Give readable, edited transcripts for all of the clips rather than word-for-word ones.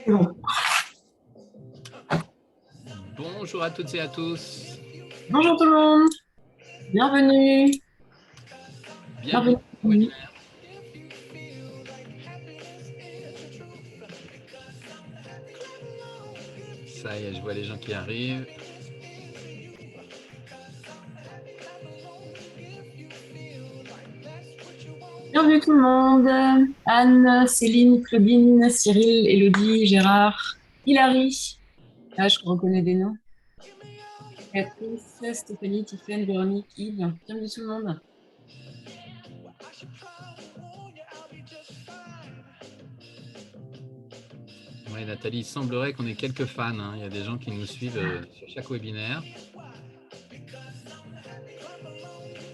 Bon. Bonjour à toutes et à tous. Bonjour tout le monde, bienvenue. Bienvenue au Bienvenue. webinaire. Ça y est, je vois les gens qui arrivent. Bienvenue tout le monde. Anne, Céline, Claudine, Cyril, Élodie, Gérard, Hilary. Ah, je reconnais des noms. Béatrice, Stéphanie, Tiffaine, Véronique, Yves. Bienvenue tout le monde. Oui, Nathalie, il semblerait qu'on ait quelques fans. Hein. Il y a des gens qui nous suivent sur chaque webinaire.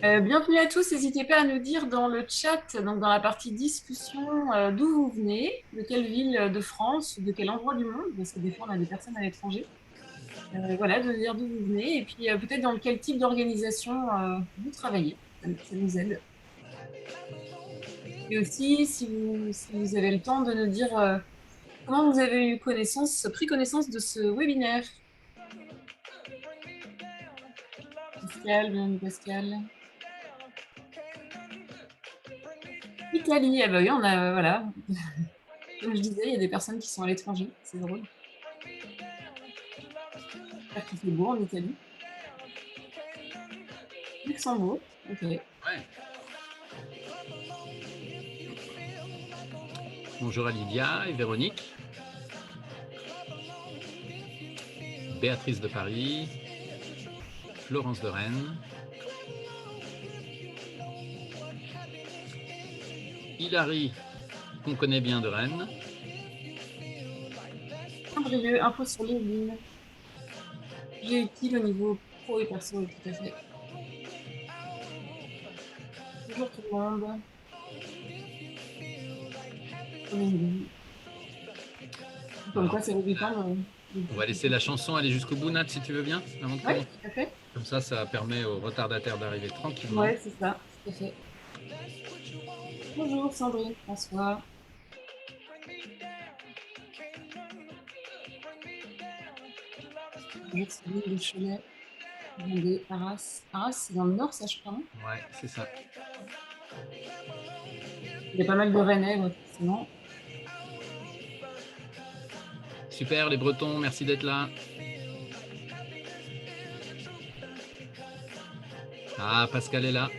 Bienvenue à tous. N'hésitez pas à nous dire dans le chat, donc dans la partie discussion, d'où vous venez, de quelle ville de France ou de quel endroit du monde, parce que des fois on a des personnes à l'étranger. Voilà, de dire d'où vous venez et puis peut-être dans quel type d'organisation vous travaillez. Ça nous aide. Et aussi, si vous avez le temps de nous dire comment vous avez pris connaissance de ce webinaire. Pascal, bienvenue Pascal. Italie, ah bah oui, on a, voilà. Comme je disais, il y a des personnes qui sont à l'étranger, c'est drôle. J'espère qu'il fait beau en Italie. Luxembourg, ok. Ouais. Bonjour à Lydia et Véronique. Béatrice de Paris. Florence de Rennes. Hilary, qu'on connaît bien de Rennes. Saint-Brieuc, info sur LinkedIn. J'ai utile au niveau pro et perso, oui, tout à fait. Bonjour tout le monde. Comme quoi, c'est le week-end. On va laisser la chanson aller jusqu'au bout, Nat, si tu veux bien, avant de Oui, commencer. tout à fait. Comme ça permet aux retardataires d'arriver tranquillement. Oui, c'est ça, tout à fait. Bonjour Sandrine, François. Bonjour Céline de Cholet, Vendée, Arras. Arras, c'est dans le nord, ça, je crois. Hein. Ouais, c'est ça. Il y a pas mal de Rennais, ouais, forcément. Super, les Bretons, merci d'être là. Ah, Pascal est là.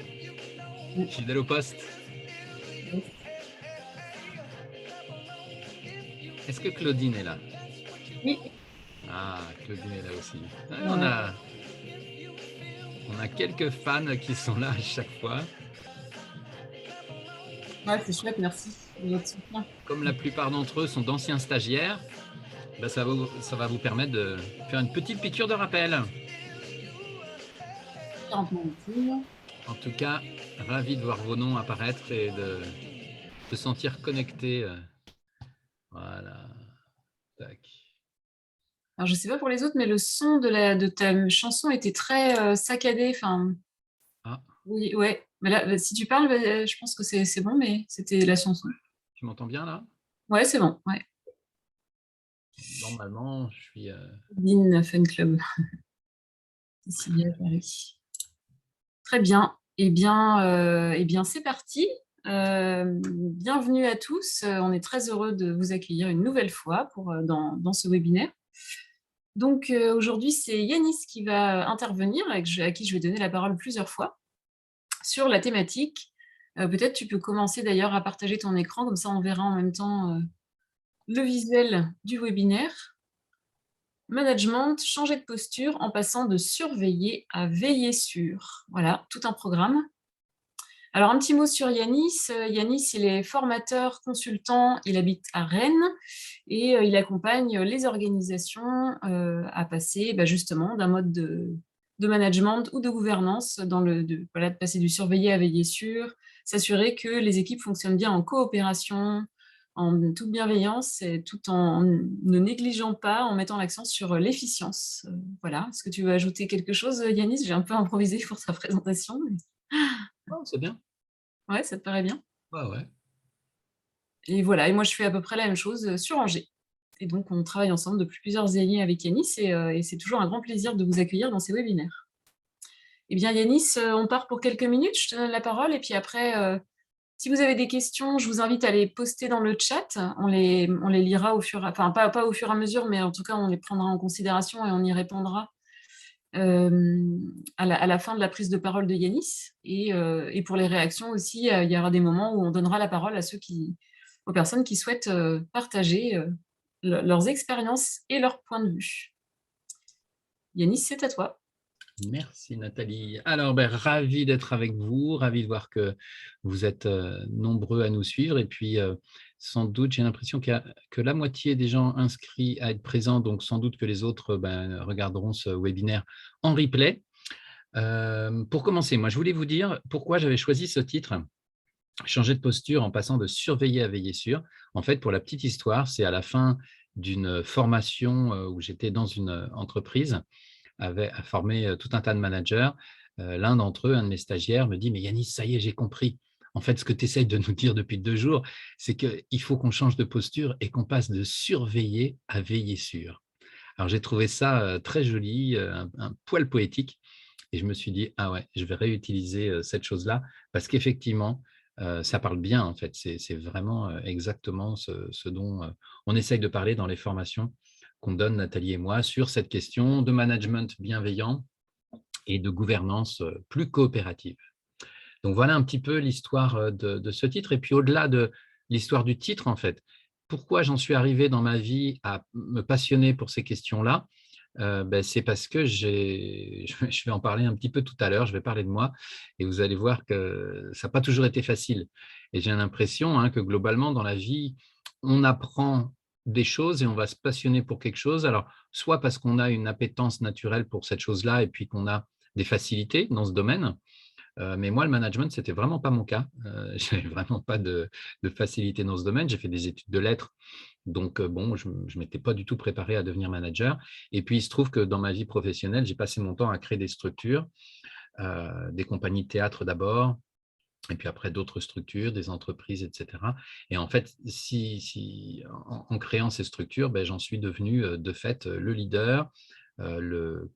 Fidèle au poste. Oui. Est-ce que Claudine est là? Oui. Ah, Claudine est là aussi. Ah, Ouais. on a quelques fans qui sont là à chaque fois. Ouais, c'est chouette, merci de votre soutien. Comme la plupart d'entre eux sont d'anciens stagiaires, bah ça va vous permettre de faire une petite piqûre de rappel. 40 minutes. En tout cas, ravi de voir vos noms apparaître et de se sentir connecté. Voilà. Tac. Alors, je sais pas pour les autres, mais le son de ta chanson était très saccadé. Enfin, Ah, oui, ouais. Mais là, si tu parles, je pense que c'est bon, mais c'était la chanson. tu m'entends bien là? Ouais, c'est bon. Ouais. Normalement, je suis... Dean Fan Club. Cécilia Paris. Très bien. Eh bien, c'est parti. Bienvenue à tous. On est très heureux de vous accueillir une nouvelle fois dans ce webinaire. Donc aujourd'hui, c'est Yanis qui va intervenir, à qui je vais donner la parole plusieurs fois, sur la thématique. Peut-être tu peux commencer d'ailleurs à partager ton écran, comme ça on verra en même temps le visuel du webinaire. Management, changer de posture en passant de surveiller à veiller sur. Voilà, tout un programme. Alors, un petit mot sur Yanis. Yanis, il est formateur, consultant, il habite à Rennes et il accompagne les organisations à passer justement d'un mode de management ou de gouvernance, de passer du surveiller à veiller sur, s'assurer que les équipes fonctionnent bien en coopération, en toute bienveillance, et tout en ne négligeant pas, en mettant l'accent sur l'efficience. Voilà. Est-ce que tu veux ajouter quelque chose, Yanis? J'ai un peu improvisé pour ta présentation. Oh, c'est bien. Ouais, ça te paraît bien? Ouais, ouais. Et voilà, et moi je fais à peu près la même chose sur Angers. Et donc on travaille ensemble depuis plusieurs années avec Yanis et c'est toujours un grand plaisir de vous accueillir dans ces webinaires. Eh bien Yanis, on part pour quelques minutes, je te donne la parole et puis après, si vous avez des questions, je vous invite à les poster dans le chat. On les lira au fur, enfin pas au fur et à mesure, mais en tout cas on les prendra en considération et on y répondra à la fin de la prise de parole de Yanis. Et pour les réactions aussi, il y aura des moments où on donnera la parole aux personnes qui souhaitent partager leurs expériences et leurs points de vue. Yanis, c'est à toi. Merci Nathalie. Alors, ravi d'être avec vous, ravi de voir que vous êtes nombreux à nous suivre. Et puis, sans doute, j'ai l'impression que la moitié des gens inscrits à être présents, donc sans doute que les autres regarderont ce webinaire en replay. Pour commencer, moi, je voulais vous dire pourquoi j'avais choisi ce titre, changer de posture en passant de surveiller à veiller sur. En fait, pour la petite histoire, c'est à la fin d'une formation où j'étais dans une entreprise avait formé tout un tas de managers. L'un d'entre eux, un de mes stagiaires, me dit « Mais Yanis, ça y est, j'ai compris. En fait, ce que tu essayes de nous dire depuis 2 jours, c'est qu'il faut qu'on change de posture et qu'on passe de surveiller à veiller sur. » Alors, j'ai trouvé ça très joli, un poil poétique. Et je me suis dit « Ah ouais, je vais réutiliser cette chose-là. » Parce qu'effectivement, ça parle bien, en fait. C'est vraiment exactement ce dont on essaye de parler dans les formations qu'on donne, Nathalie et moi, sur cette question de management bienveillant et de gouvernance plus coopérative. Donc, voilà un petit peu l'histoire de ce titre. Et puis, au-delà de l'histoire du titre, en fait, pourquoi j'en suis arrivé dans ma vie à me passionner pour ces questions-là, c'est parce que je vais en parler un petit peu tout à l'heure, je vais parler de moi et vous allez voir que ça n'a pas toujours été facile. Et j'ai l'impression que globalement, dans la vie, on apprend des choses et on va se passionner pour quelque chose. Alors, soit parce qu'on a une appétence naturelle pour cette chose-là et puis qu'on a des facilités dans ce domaine, mais moi, le management, ce n'était vraiment pas mon cas. Je n'avais vraiment pas de facilité dans ce domaine. J'ai fait des études de lettres, donc bon, je ne m'étais pas du tout préparé à devenir manager. Et puis, il se trouve que dans ma vie professionnelle, j'ai passé mon temps à créer des structures, des compagnies de théâtre d'abord, et puis après d'autres structures, des entreprises, etc. Et en fait, en créant ces structures, j'en suis devenu de fait le leader, le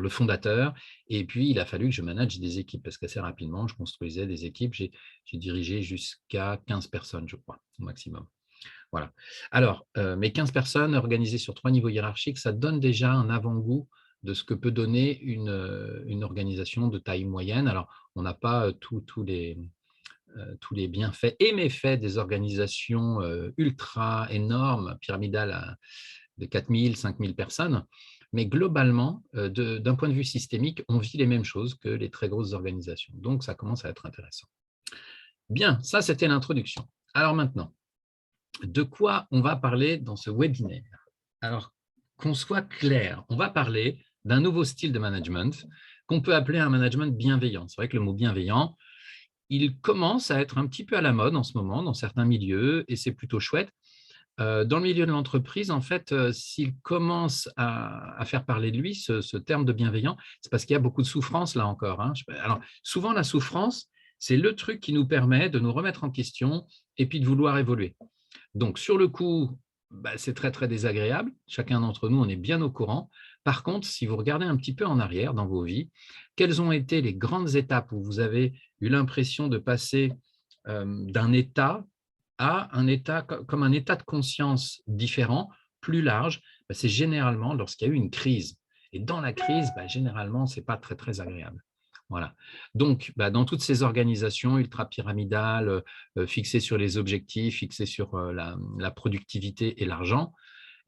fondateur. Et puis, il a fallu que je manage des équipes parce qu'assez rapidement, je construisais des équipes. J'ai dirigé jusqu'à 15 personnes, je crois, au maximum. Voilà. Alors, mes 15 personnes organisées sur 3 niveaux hiérarchiques, ça donne déjà un avant-goût de ce que peut donner une organisation de taille moyenne. Alors, on n'a pas tous les bienfaits et méfaits des organisations ultra énormes, pyramidales de 4 000, 5 000 personnes. Mais globalement, d'un point de vue systémique, on vit les mêmes choses que les très grosses organisations. Donc, ça commence à être intéressant. Bien, ça, c'était l'introduction. Alors maintenant, de quoi on va parler dans ce webinaire? Alors, qu'on soit clair, on va parler d'un nouveau style de management qu'on peut appeler un management bienveillant. C'est vrai que le mot bienveillant, il commence à être un petit peu à la mode en ce moment dans certains milieux et c'est plutôt chouette. Dans le milieu de l'entreprise, en fait, s'il commence à faire parler de lui, ce terme de bienveillant, c'est parce qu'il y a beaucoup de souffrance là encore. Alors, souvent, la souffrance, c'est le truc qui nous permet de nous remettre en question et puis de vouloir évoluer. Donc, sur le coup, c'est très, très désagréable. Chacun d'entre nous, on est bien au courant. Par contre, si vous regardez un petit peu en arrière dans vos vies, quelles ont été les grandes étapes où vous avez eu l'impression de passer d'un état à un état, comme un état de conscience différent, plus large, c'est généralement lorsqu'il y a eu une crise. Et dans la crise, généralement, ce n'est pas très, très agréable. Voilà. Donc, dans toutes ces organisations ultra-pyramidales, fixées sur les objectifs, fixées sur la productivité et l'argent,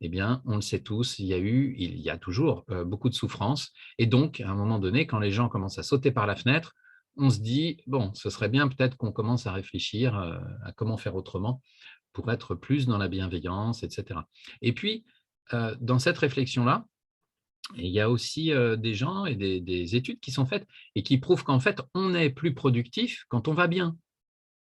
eh bien, on le sait tous, il y a toujours beaucoup de souffrance. Et donc, à un moment donné, quand les gens commencent à sauter par la fenêtre, on se dit, bon, ce serait bien peut-être qu'on commence à réfléchir à comment faire autrement pour être plus dans la bienveillance, etc. Et puis, dans cette réflexion-là, il y a aussi des gens et des études qui sont faites et qui prouvent qu'en fait, on est plus productif quand on va bien.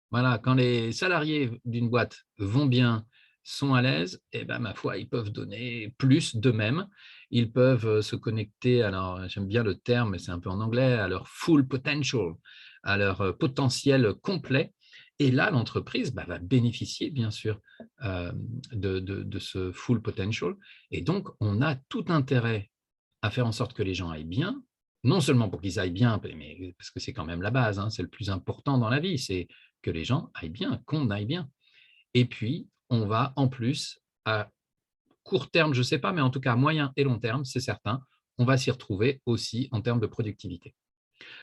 Voilà, quand les salariés d'une boîte vont bien, sont à l'aise, ma foi, ils peuvent donner plus d'eux-mêmes. Ils peuvent se connecter, alors j'aime bien le terme, mais c'est un peu en anglais, à leur full potential, à leur potentiel complet. Et là, l'entreprise va bénéficier, bien sûr, de ce full potential. Et donc, on a tout intérêt à faire en sorte que les gens aillent bien, non seulement pour qu'ils aillent bien, mais parce que c'est quand même la base, hein, c'est le plus important dans la vie, c'est que les gens aillent bien, qu'on aille bien. Et puis, on va en plus, à court terme, je ne sais pas, mais en tout cas à moyen et long terme, c'est certain, on va s'y retrouver aussi en termes de productivité.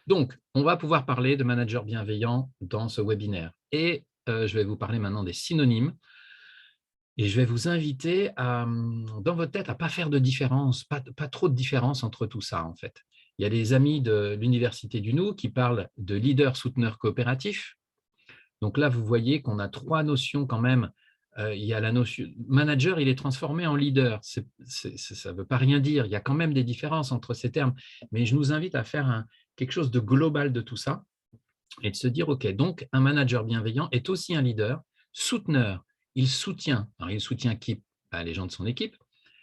Donc, on va pouvoir parler de manager bienveillant dans ce webinaire. Et je vais vous parler maintenant des synonymes. Et je vais vous inviter, dans votre tête, à ne pas faire de différence, pas trop de différence entre tout ça, en fait. Il y a des amis de l'Université du Nou qui parlent de leader, souteneur, coopératif. Donc là, vous voyez qu'on a 3 notions quand même. Il y a la notion manager, il est transformé en leader. Ça ne veut pas rien dire. Il y a quand même des différences entre ces termes. Mais je nous invite à faire quelque chose de global de tout ça et de se dire, OK, donc un manager bienveillant est aussi un leader, souteneur. Il soutient. Alors, il soutient qui? Les gens de son équipe,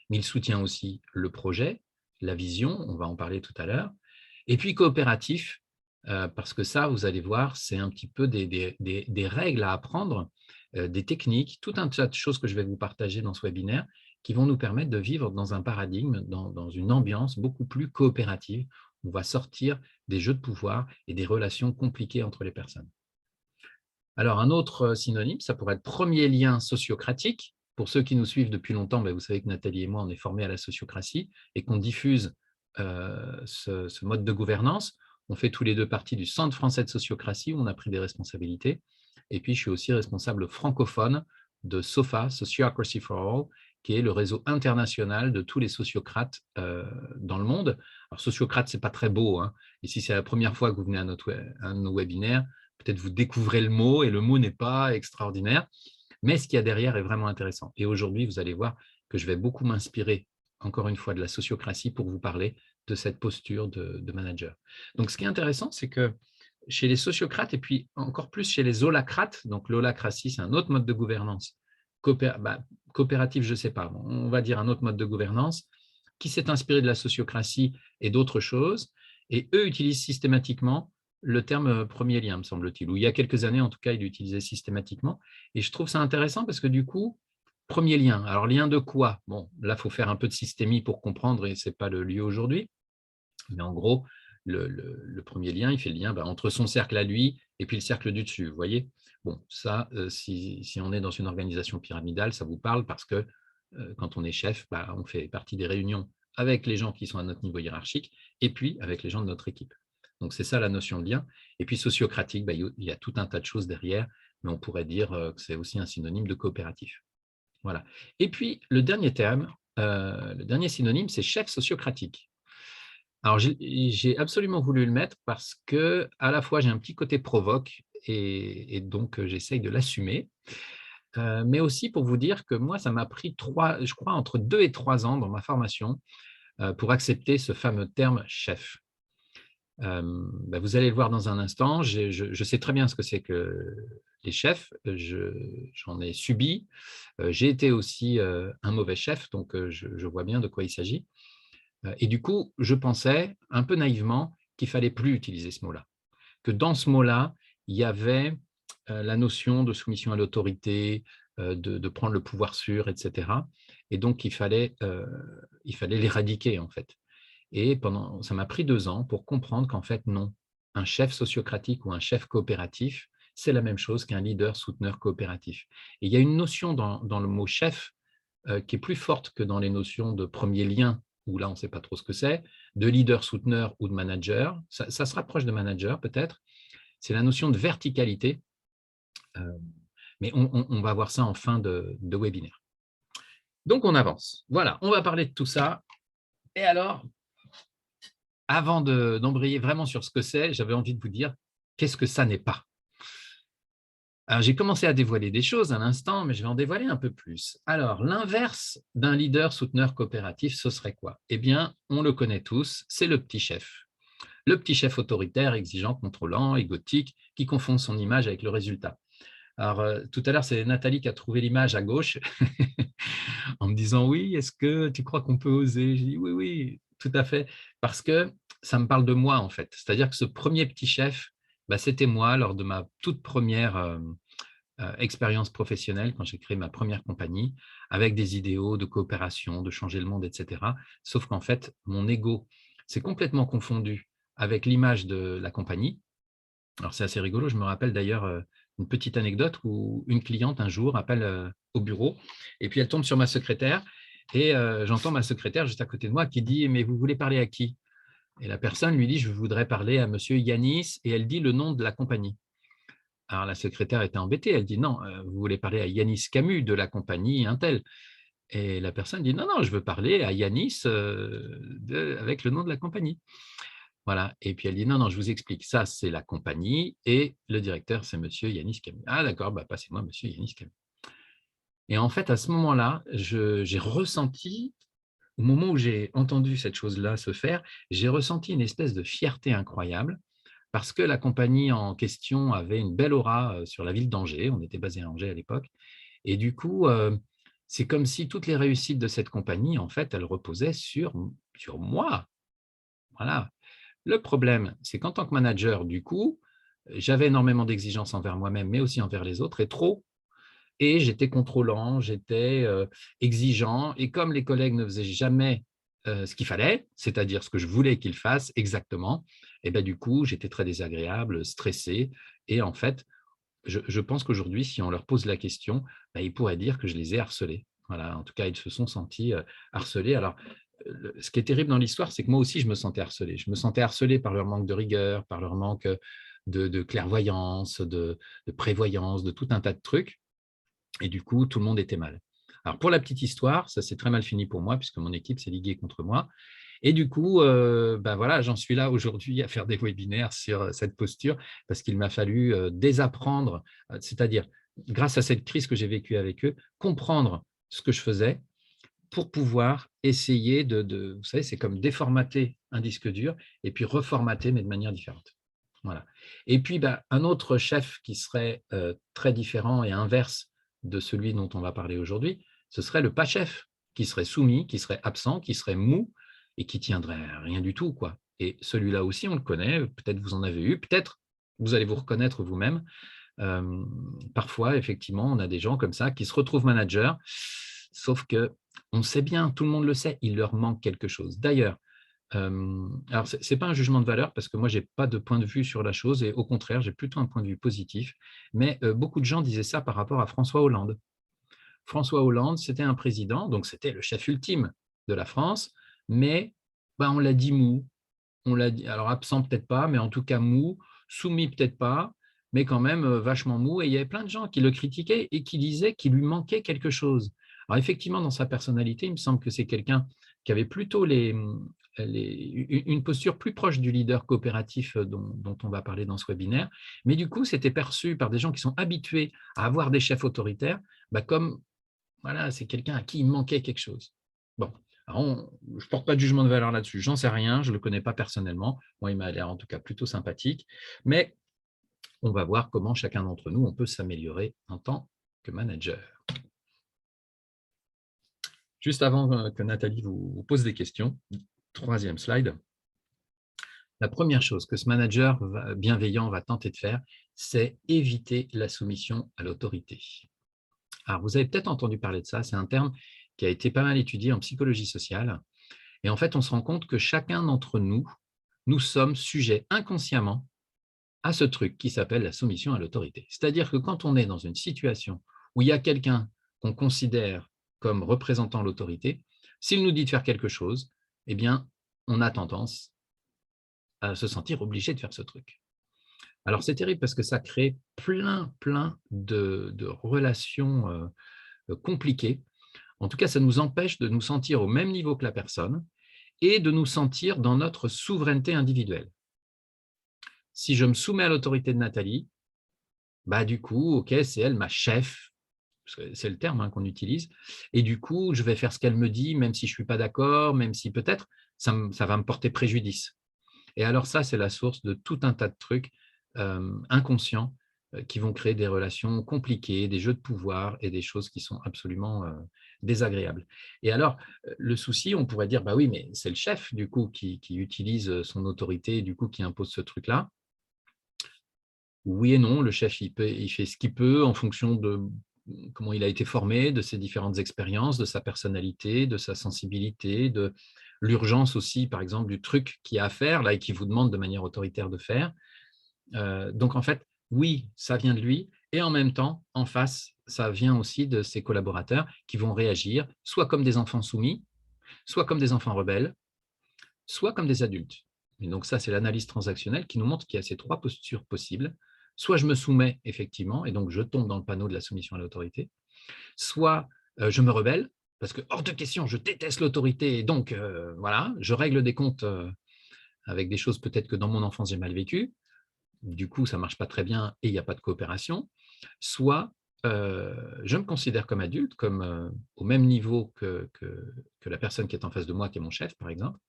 mais il soutient aussi le projet, la vision, on va en parler tout à l'heure. Et puis coopératif, parce que ça, vous allez voir, c'est un petit peu des règles à apprendre, des techniques, tout un tas de choses que je vais vous partager dans ce webinaire qui vont nous permettre de vivre dans un paradigme, dans une ambiance beaucoup plus coopérative. On va sortir des jeux de pouvoir et des relations compliquées entre les personnes. Alors, un autre synonyme, ça pourrait être premier lien sociocratique. Pour ceux qui nous suivent depuis longtemps, vous savez que Nathalie et moi, on est formés à la sociocratie et qu'on diffuse ce mode de gouvernance. On fait tous les deux partie du Centre français de sociocratie où on a pris des responsabilités. Et puis, je suis aussi responsable francophone de SOFA, Sociocracy for All, qui est le réseau international de tous les sociocrates dans le monde. Alors, sociocrate, ce n'est pas très beau, hein. Et si c'est la première fois que vous venez à un de nos webinaires, peut-être vous découvrez le mot et le mot n'est pas extraordinaire, mais ce qu'il y a derrière est vraiment intéressant. Et aujourd'hui, vous allez voir que je vais beaucoup m'inspirer, encore une fois, de la sociocratie pour vous parler de cette posture de manager. Donc, ce qui est intéressant, c'est que chez les sociocrates et puis encore plus chez les holacrates, donc l'holacratie, c'est un autre mode de gouvernance, coopératif, je ne sais pas, on va dire un autre mode de gouvernance, qui s'est inspiré de la sociocratie et d'autres choses, et eux utilisent systématiquement le terme premier lien, me semble-t-il, ou il y a quelques années, en tout cas, il l'utilisait systématiquement. Et je trouve ça intéressant parce que du coup, premier lien. Alors, lien de quoi? Bon, là, il faut faire un peu de systémie pour comprendre et ce n'est pas le lieu aujourd'hui. Mais en gros, le premier lien, il fait le lien entre son cercle à lui et puis le cercle du dessus, vous voyez? Bon, ça, si on est dans une organisation pyramidale, ça vous parle parce que quand on est chef, on fait partie des réunions avec les gens qui sont à notre niveau hiérarchique et puis avec les gens de notre équipe. Donc, c'est ça la notion de lien. Et puis, sociocratique, il y a tout un tas de choses derrière, mais on pourrait dire que c'est aussi un synonyme de coopératif. Voilà. Et puis, le dernier terme, le dernier synonyme, c'est chef sociocratique. Alors, j'ai absolument voulu le mettre parce que, à la fois, j'ai un petit côté provoque et donc j'essaye de l'assumer, mais aussi pour vous dire que moi, ça m'a pris je crois, entre 2 et 3 ans dans ma formation pour accepter ce fameux terme chef. Vous allez le voir dans un instant. Je sais très bien ce que c'est que les chefs. J'en ai subi. J'ai été aussi un mauvais chef, donc je vois bien de quoi il s'agit. Et du coup, je pensais un peu naïvement qu'il ne fallait plus utiliser ce mot-là. Que dans ce mot-là, il y avait la notion de soumission à l'autorité, de prendre le pouvoir sur, etc. Et donc, il fallait l'éradiquer, en fait. Et ça m'a pris 2 ans pour comprendre qu'en fait, non. Un chef sociocratique ou un chef coopératif, c'est la même chose qu'un leader souteneur coopératif. Et il y a une notion dans le mot chef qui est plus forte que dans les notions de premier lien, où là, on ne sait pas trop ce que c'est, de leader souteneur ou de manager. Ça se rapproche de manager peut-être. C'est la notion de verticalité. Mais on va voir ça en fin de webinaire. Donc, on avance. Voilà, on va parler de tout ça. Et alors, avant d'embrayer vraiment sur ce que c'est, j'avais envie de vous dire qu'est-ce que ça n'est pas. Alors, j'ai commencé à dévoiler des choses à l'instant, mais je vais en dévoiler un peu plus. Alors, l'inverse d'un leader souteneur coopératif, ce serait quoi? Eh bien, on le connaît tous, c'est le petit chef. Le petit chef autoritaire, exigeant, contrôlant, égotique, qui confond son image avec le résultat. Alors, tout à l'heure, c'est Nathalie qui a trouvé l'image à gauche en me disant « Oui, est-ce que tu crois qu'on peut oser ?» J'ai dit « Oui, oui, tout à fait. » Parce que ça me parle de moi, en fait. C'est-à-dire que ce premier petit chef, c'était moi lors de ma toute première expérience professionnelle quand j'ai créé ma première compagnie, avec des idéaux de coopération, de changer le monde, etc. Sauf qu'en fait, mon ego s'est complètement confondu avec l'image de la compagnie. Alors, c'est assez rigolo. Je me rappelle d'ailleurs une petite anecdote où une cliente, un jour, appelle au bureau et puis elle tombe sur ma secrétaire et j'entends ma secrétaire juste à côté de moi qui dit: «Mais vous voulez parler à qui?» Et la personne lui dit: «Je voudrais parler à monsieur Yanis», et elle dit le nom de la compagnie. Alors, la secrétaire était embêtée. Elle dit: «Non, vous voulez parler à Yanis Camus de la compagnie Intel». Et la personne dit: «Non, non, je veux parler à Yanis avec le nom de la compagnie». Voilà, et puis elle dit: «Non, non, je vous explique, ça, c'est la compagnie et le directeur, c'est monsieur Yanis Camus». «Ah d'accord, bah, passez-moi monsieur Yanis Camus». Et en fait, à ce moment-là, j'ai ressenti, au moment où j'ai entendu cette chose-là se faire, j'ai ressenti une espèce de fierté incroyable parce que la compagnie en question avait une belle aura, sur la ville d'Angers. On était basé à Angers à l'époque et du coup, c'est comme si toutes les réussites de cette compagnie, en fait, elles reposaient sur moi. Voilà. Le problème, c'est qu'en tant que manager, du coup, j'avais énormément d'exigences envers moi-même, mais aussi envers les autres, et trop. Et j'étais contrôlant, j'étais exigeant. Et comme les collègues ne faisaient jamais ce qu'il fallait, c'est-à-dire ce que je voulais qu'ils fassent exactement, et ben, du coup, j'étais très désagréable, stressé. Et en fait, je pense qu'aujourd'hui, si on leur pose la question, ben, ils pourraient dire que je les ai harcelés. Voilà, en tout cas, ils se sont sentis harcelés. Alors, ce qui est terrible dans l'histoire, c'est que moi aussi, je me sentais harcelé. Je me sentais harcelé par leur manque de rigueur, par leur manque de clairvoyance, de prévoyance, de tout un tas de trucs. Et du coup, tout le monde était mal. Alors, pour la petite histoire, ça s'est très mal fini pour moi, puisque mon équipe s'est liguée contre moi. Et du coup, ben voilà, j'en suis là aujourd'hui à faire des webinaires sur cette posture, parce qu'il m'a fallu désapprendre, c'est-à-dire, grâce à cette crise que j'ai vécue avec eux, comprendre ce que je faisais pour pouvoir essayer vous savez, c'est comme déformater un disque dur et puis reformater, mais de manière différente. Voilà. Et puis, ben, un autre chef qui serait très différent et inverse de celui dont on va parler aujourd'hui, ce serait le pas chef, qui serait soumis, qui serait absent, qui serait mou et qui tiendrait rien du tout, quoi. Et celui-là aussi, on le connaît, peut-être vous en avez eu, peut-être vous allez vous reconnaître vous-même. Parfois, effectivement, on a des gens comme ça qui se retrouvent managers, sauf que on sait bien, tout le monde le sait, il leur manque quelque chose. D'ailleurs, alors ce n'est pas un jugement de valeur parce que moi, je n'ai pas de point de vue sur la chose et au contraire, j'ai plutôt un point de vue positif. Mais beaucoup de gens disaient ça par rapport à François Hollande. François Hollande, c'était un président, donc c'était le chef ultime de la France, mais ben, on l'a dit mou, on l'a dit, alors absent peut-être pas, mais en tout cas mou, soumis peut-être pas, mais quand même vachement mou. Et il y avait plein de gens qui le critiquaient et qui disaient qu'il lui manquait quelque chose. Alors effectivement, dans sa personnalité, il me semble que c'est quelqu'un qui avait plutôt une posture plus proche du leader coopératif dont on va parler dans ce webinaire. Mais du coup, c'était perçu par des gens qui sont habitués à avoir des chefs autoritaires, bah, comme voilà, c'est quelqu'un à qui il manquait quelque chose. Bon, alors je ne porte pas de jugement de valeur là-dessus, j'en sais rien, je ne le connais pas personnellement. Moi, il m'a l'air en tout cas plutôt sympathique, mais on va voir comment chacun d'entre nous, on peut s'améliorer en tant que manager. Juste avant que Nathalie vous pose des questions, troisième slide. La première chose que ce manager bienveillant va tenter de faire, c'est éviter la soumission à l'autorité. Alors, vous avez peut-être entendu parler de ça, c'est un terme qui a été pas mal étudié en psychologie sociale. Et en fait, on se rend compte que chacun d'entre nous, nous sommes sujets inconsciemment à ce truc qui s'appelle la soumission à l'autorité. C'est-à-dire que quand on est dans une situation où il y a quelqu'un qu'on considère comme représentant l'autorité, s'il nous dit de faire quelque chose, eh bien, on a tendance à se sentir obligé de faire ce truc. Alors, c'est terrible parce que ça crée plein de relations compliquées. En tout cas, ça nous empêche de nous sentir au même niveau que la personne et de nous sentir dans notre souveraineté individuelle. Si je me soumets à l'autorité de Nathalie, bah du coup, ok, c'est elle ma chef, c'est le terme qu'on utilise, et du coup, je vais faire ce qu'elle me dit, même si je ne suis pas d'accord, même si peut-être ça va me porter préjudice. Et alors ça, c'est la source de tout un tas de trucs inconscients qui vont créer des relations compliquées, des jeux de pouvoir et des choses qui sont absolument désagréables. Et alors, le souci, on pourrait dire, bah oui, mais c'est le chef, du coup, qui utilise son autorité, du coup, qui impose ce truc-là. Oui et non, le chef, il fait ce qu'il peut en fonction de comment il a été formé, de ses différentes expériences, de sa personnalité, de sa sensibilité, de l'urgence aussi, par exemple, du truc qu'il y a à faire là et qu'il vous demande de manière autoritaire de faire. Donc en fait, oui, ça vient de lui et en même temps, en face, ça vient aussi de ses collaborateurs qui vont réagir soit comme des enfants soumis, soit comme des enfants rebelles, soit comme des adultes. Et donc ça, c'est l'analyse transactionnelle qui nous montre qu'il y a ces trois postures possibles. Soit je me soumets effectivement, et donc je tombe dans le panneau de la soumission à l'autorité, soit je me rebelle, parce que hors de question, je déteste l'autorité, et donc voilà, je règle des comptes avec des choses peut-être que dans mon enfance j'ai mal vécues, du coup ça ne marche pas très bien et il n'y a pas de coopération, soit je me considère comme adulte, comme au même niveau que la personne qui est en face de moi, qui est mon chef par exemple,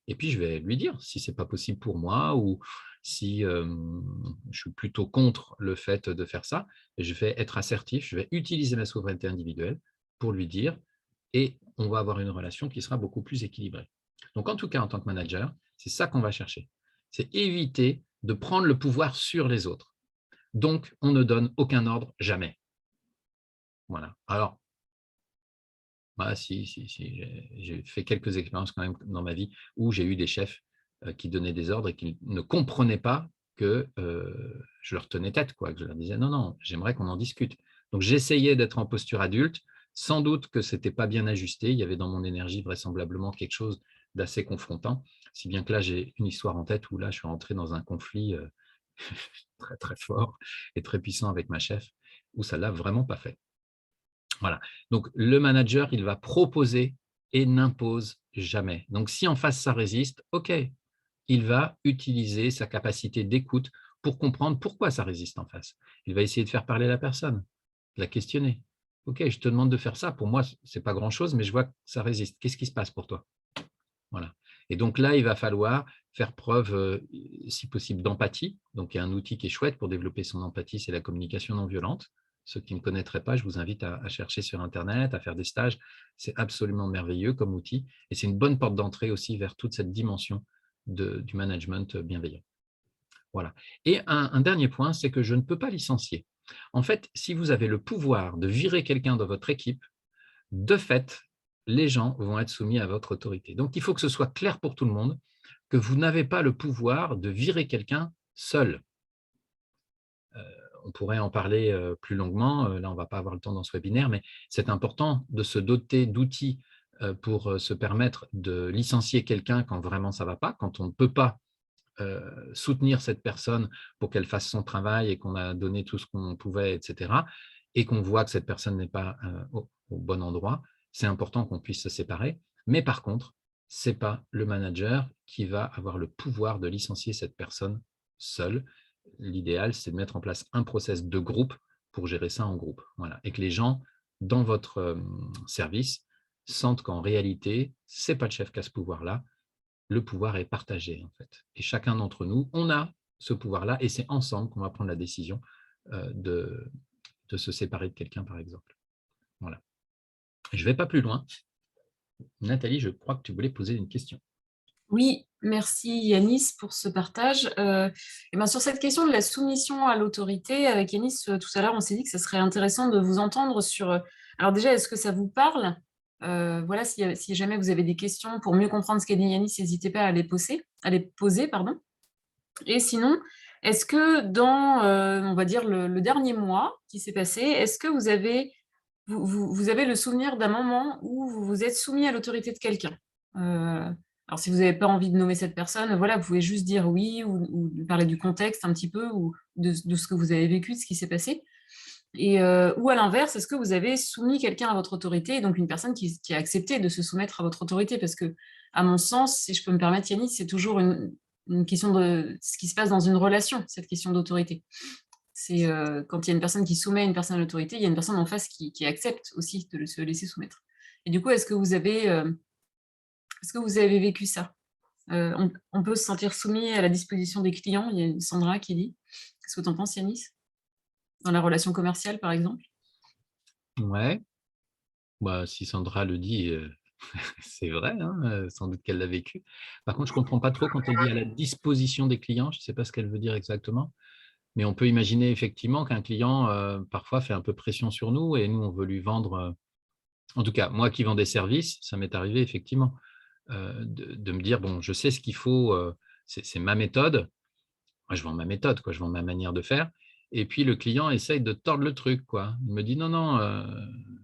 et puis je vais lui dire si ce n'est pas possible pour moi ou si je suis plutôt contre le fait de faire ça, et je vais être assertif, je vais utiliser ma souveraineté individuelle pour lui dire, et on va avoir une relation qui sera beaucoup plus équilibrée. Donc en tout cas, en tant que manager, c'est ça qu'on va chercher. C'est éviter de prendre le pouvoir sur les autres. Donc, on ne donne aucun ordre jamais. Voilà. Alors, bah, si, j'ai fait quelques expériences quand même dans ma vie où j'ai eu des chefs qui donnaient des ordres et qui ne comprenaient pas que je leur tenais tête, quoi, que je leur disais non, non, j'aimerais qu'on en discute. Donc, j'essayais d'être en posture adulte. Sans doute que ce n'était pas bien ajusté. Il y avait dans mon énergie vraisemblablement quelque chose d'assez confrontant. Si bien que là, j'ai une histoire en tête où là, je suis rentré dans un conflit très, très fort et très puissant avec ma chef, où ça ne l'a vraiment pas fait. Voilà. Donc, le manager, il va proposer et n'impose jamais. Donc, si en face, ça résiste, OK, il va utiliser sa capacité d'écoute pour comprendre pourquoi ça résiste en face. Il va essayer de faire parler la personne, de la questionner. OK, je te demande de faire ça. Pour moi, ce n'est pas grand-chose, mais je vois que ça résiste. Qu'est-ce qui se passe pour toi? Voilà. Et donc là, il va falloir faire preuve, si possible, d'empathie. Donc, il y a un outil qui est chouette pour développer son empathie, c'est la communication non violente. Ceux qui ne connaîtraient pas, je vous invite à chercher sur Internet, à faire des stages. C'est absolument merveilleux comme outil. Et c'est une bonne porte d'entrée aussi vers toute cette dimension du management bienveillant. Voilà. Et un dernier point, c'est que je ne peux pas licencier. En fait, si vous avez le pouvoir de virer quelqu'un dans votre équipe, de fait, les gens vont être soumis à votre autorité. Donc, il faut que ce soit clair pour tout le monde que vous n'avez pas le pouvoir de virer quelqu'un seul. On pourrait en parler plus longuement. Là, on ne va pas avoir le temps dans ce webinaire, mais c'est important de se doter d'outils pour se permettre de licencier quelqu'un quand vraiment ça ne va pas, quand on ne peut pas soutenir cette personne pour qu'elle fasse son travail et qu'on a donné tout ce qu'on pouvait, etc., et qu'on voit que cette personne n'est pas au bon endroit, c'est important qu'on puisse se séparer. Mais par contre, ce n'est pas le manager qui va avoir le pouvoir de licencier cette personne seule. L'idéal, c'est de mettre en place un process de groupe pour gérer ça en groupe. Voilà. Et que les gens, dans votre service, sentent qu'en réalité, ce n'est pas le chef qui a ce pouvoir-là, le pouvoir est partagé, en fait. Et chacun d'entre nous, on a ce pouvoir-là, et c'est ensemble qu'on va prendre la décision de se séparer de quelqu'un, par exemple. Voilà. Je ne vais pas plus loin. Nathalie, je crois que tu voulais poser une question. Oui, merci Yanis pour ce partage. Et ben sur cette question de la soumission à l'autorité, avec Yanis, tout à l'heure, on s'est dit que ce serait intéressant de vous entendre sur… Alors déjà, est-ce que ça vous parle? Voilà, si jamais vous avez des questions pour mieux comprendre ce qu'a dit Yanis, n'hésitez pas à les poser, pardon. Et sinon, est-ce que dans, on va dire, le dernier mois qui s'est passé, est-ce que vous avez le souvenir d'un moment où vous vous êtes soumis à l'autorité de quelqu'un? Alors, si vous n'avez pas envie de nommer cette personne, voilà, vous pouvez juste dire oui ou parler du contexte un petit peu ou de ce que vous avez vécu, de ce qui s'est passé. Et, ou à l'inverse, est-ce que vous avez soumis quelqu'un à votre autorité, et donc une personne qui a accepté de se soumettre à votre autorité? Parce que, à mon sens, si je peux me permettre, Yannis, c'est toujours une question de ce qui se passe dans une relation, cette question d'autorité. C'est quand il y a une personne qui soumet une personne à l'autorité, il y a une personne en face qui accepte aussi de se laisser soumettre. Et du coup, est-ce que vous avez vécu ça? On peut se sentir soumis à la disposition des clients, il y a Sandra qui dit. Qu'est-ce que tu en penses, Yanis? Dans la relation commerciale, par exemple? Ouais, bah, si Sandra le dit, c'est vrai, hein, sans doute qu'elle l'a vécu. Par contre, je ne comprends pas trop quand elle dit à la disposition des clients, je ne sais pas ce qu'elle veut dire exactement. Mais on peut imaginer effectivement qu'un client, parfois, fait un peu pression sur nous et nous, on veut lui vendre, en tout cas, moi qui vends des services, ça m'est arrivé effectivement, de me dire: «Bon, je sais ce qu'il faut, c'est ma méthode». Moi, je vends ma méthode, quoi, je vends ma manière de faire et puis le client essaye de tordre le truc, quoi. Il me dit: «Non, non,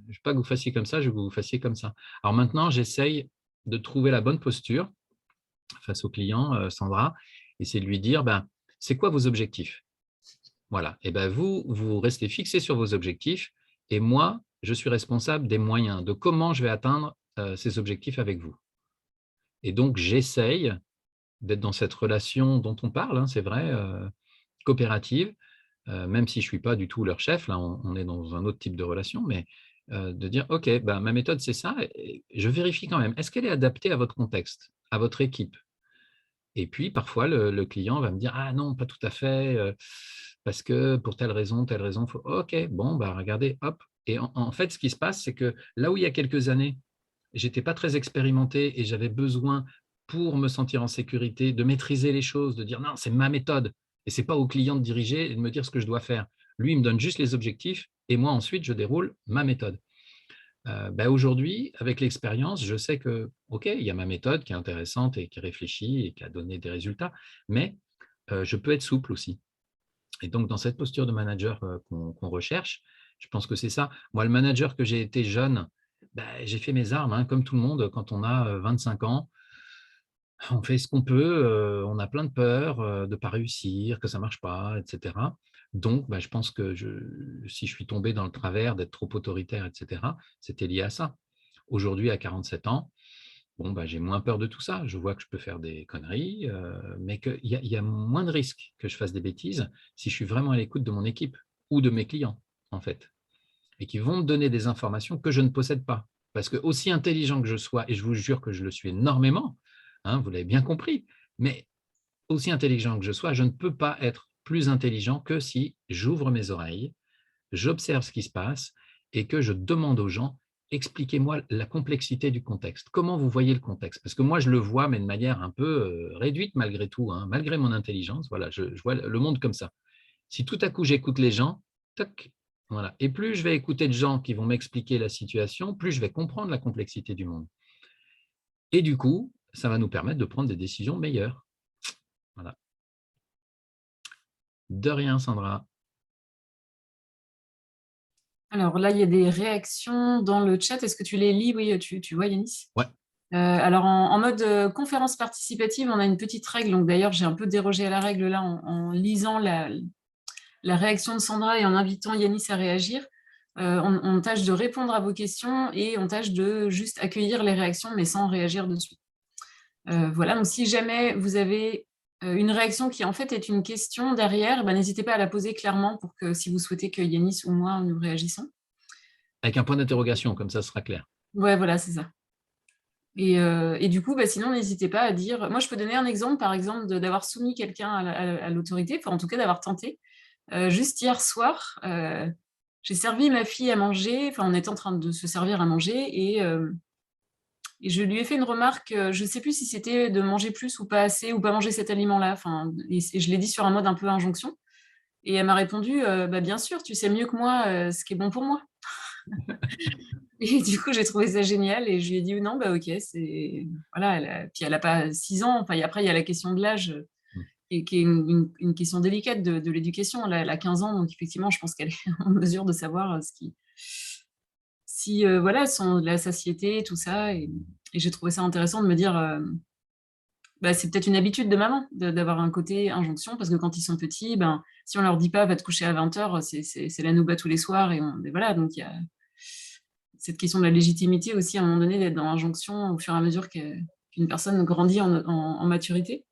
je veux pas que vous fassiez comme ça, je veux que vous fassiez comme ça». Alors maintenant, j'essaye de trouver la bonne posture face au client, Sandra, et c'est de lui dire: «Ben, c'est quoi vos objectifs?» Voilà, et ben vous, vous restez fixé sur vos objectifs et moi, je suis responsable des moyens, de comment je vais atteindre, ces objectifs avec vous. Et donc j'essaye d'être dans cette relation dont on parle, hein, c'est vrai, coopérative, même si je ne suis pas du tout leur chef, là, on est dans un autre type de relation, mais de dire: «OK, ben, ma méthode, c'est ça et je vérifie quand même. Est-ce qu'elle est adaptée à votre contexte, à votre équipe?» Et puis parfois le client va me dire: «Ah non, pas tout à fait, parce que pour telle raison, faut». OK, bon, bah, regardez, hop, et en fait, ce qui se passe, c'est que là où il y a quelques années, j'étais pas très expérimenté et j'avais besoin, pour me sentir en sécurité, de maîtriser les choses, de dire: «Non, c'est ma méthode» et c'est pas au client de diriger et de me dire ce que je dois faire. Lui, il me donne juste les objectifs et moi ensuite je déroule ma méthode. Bah, aujourd'hui, avec l'expérience, je sais que, OK, il y a ma méthode qui est intéressante et qui est réfléchie et qui a donné des résultats, mais je peux être souple aussi. Et donc dans cette posture de manager, qu'on recherche, je pense que c'est ça. Moi, le manager que j'ai été jeune, bah, j'ai fait mes armes, hein, comme tout le monde quand on a, 25 ans. On fait ce qu'on peut, on a plein de peurs, de ne pas réussir, que ça ne marche pas, et cetera. Donc, bah, je pense que si je suis tombé dans le travers d'être trop autoritaire, et cetera, c'était lié à ça. Aujourd'hui, à 47 ans, bon, bah, j'ai moins peur de tout ça. Je vois que je peux faire des conneries, mais qu'il y a moins de risques que je fasse des bêtises si je suis vraiment à l'écoute de mon équipe ou de mes clients, en fait, et qui vont me donner des informations que je ne possède pas. Parce que aussi intelligent que je sois, et je vous jure que je le suis énormément, hein, vous l'avez bien compris, mais aussi intelligent que je sois, je ne peux pas être plus intelligent que si j'ouvre mes oreilles, j'observe ce qui se passe et que je demande aux gens: «Expliquez-moi la complexité du contexte. Comment vous voyez le contexte?» Parce que moi, je le vois, mais de manière un peu, réduite malgré tout, hein, malgré mon intelligence. Voilà, je vois le monde comme ça. Si tout à coup j'écoute les gens, toc, voilà, et plus je vais écouter de gens qui vont m'expliquer la situation, plus je vais comprendre la complexité du monde et du coup, ça va nous permettre de prendre des décisions meilleures. Voilà. De rien, Sandra. Alors là, il y a des réactions dans le chat. Est-ce que tu les lis? Oui, tu vois, Yanis? Ouais. Alors en mode conférence participative, on a une petite règle. Donc d'ailleurs, j'ai un peu dérogé à la règle là en lisant la réaction de Sandra et en invitant Yanis à réagir. On tâche de répondre à vos questions et on tâche de juste accueillir les réactions, mais sans réagir dessus. Voilà, donc si jamais vous avez une réaction qui en fait est une question derrière, ben, n'hésitez pas à la poser clairement pour que si vous souhaitez que Yanis ou moi nous réagissons. Avec un point d'interrogation, comme ça, ce sera clair. Ouais, voilà, c'est ça. Et du coup, bah, sinon, n'hésitez pas à dire. Moi, je peux donner un exemple, par exemple, d'avoir soumis quelqu'un à l'autorité, enfin, en tout cas, d'avoir tenté. Juste hier soir, j'ai servi ma fille à manger, enfin, on était en train de se servir à manger, et je lui ai fait une remarque, je ne sais plus si c'était de manger plus ou pas assez, ou pas manger cet aliment-là, enfin, et je l'ai dit sur un mode un peu injonction. Et elle m'a répondu, bah, bien sûr, tu sais mieux que moi ce qui est bon pour moi. Et du coup, j'ai trouvé ça génial et je lui ai dit: «Non, bah, OK, c'est» voilà, puis elle a pas 6 ans, enfin, et après il y a la question de l'âge, Mmh. et qui est une question délicate de l'éducation. Là, elle a 15 ans, donc effectivement, je pense qu'elle est en mesure de savoir, ce qui si, voilà, son la satiété, tout ça, et j'ai trouvé ça intéressant de me dire, bah, c'est peut-être une habitude de maman d'avoir un côté injonction parce que quand ils sont petits, ben, si on leur dit pas: «Va te coucher à 20:00», c'est la nouba tous les soirs, et voilà, donc il y a cette question de la légitimité aussi, à un moment donné, d'être dans l'injonction au fur et à mesure qu'une personne grandit en maturité.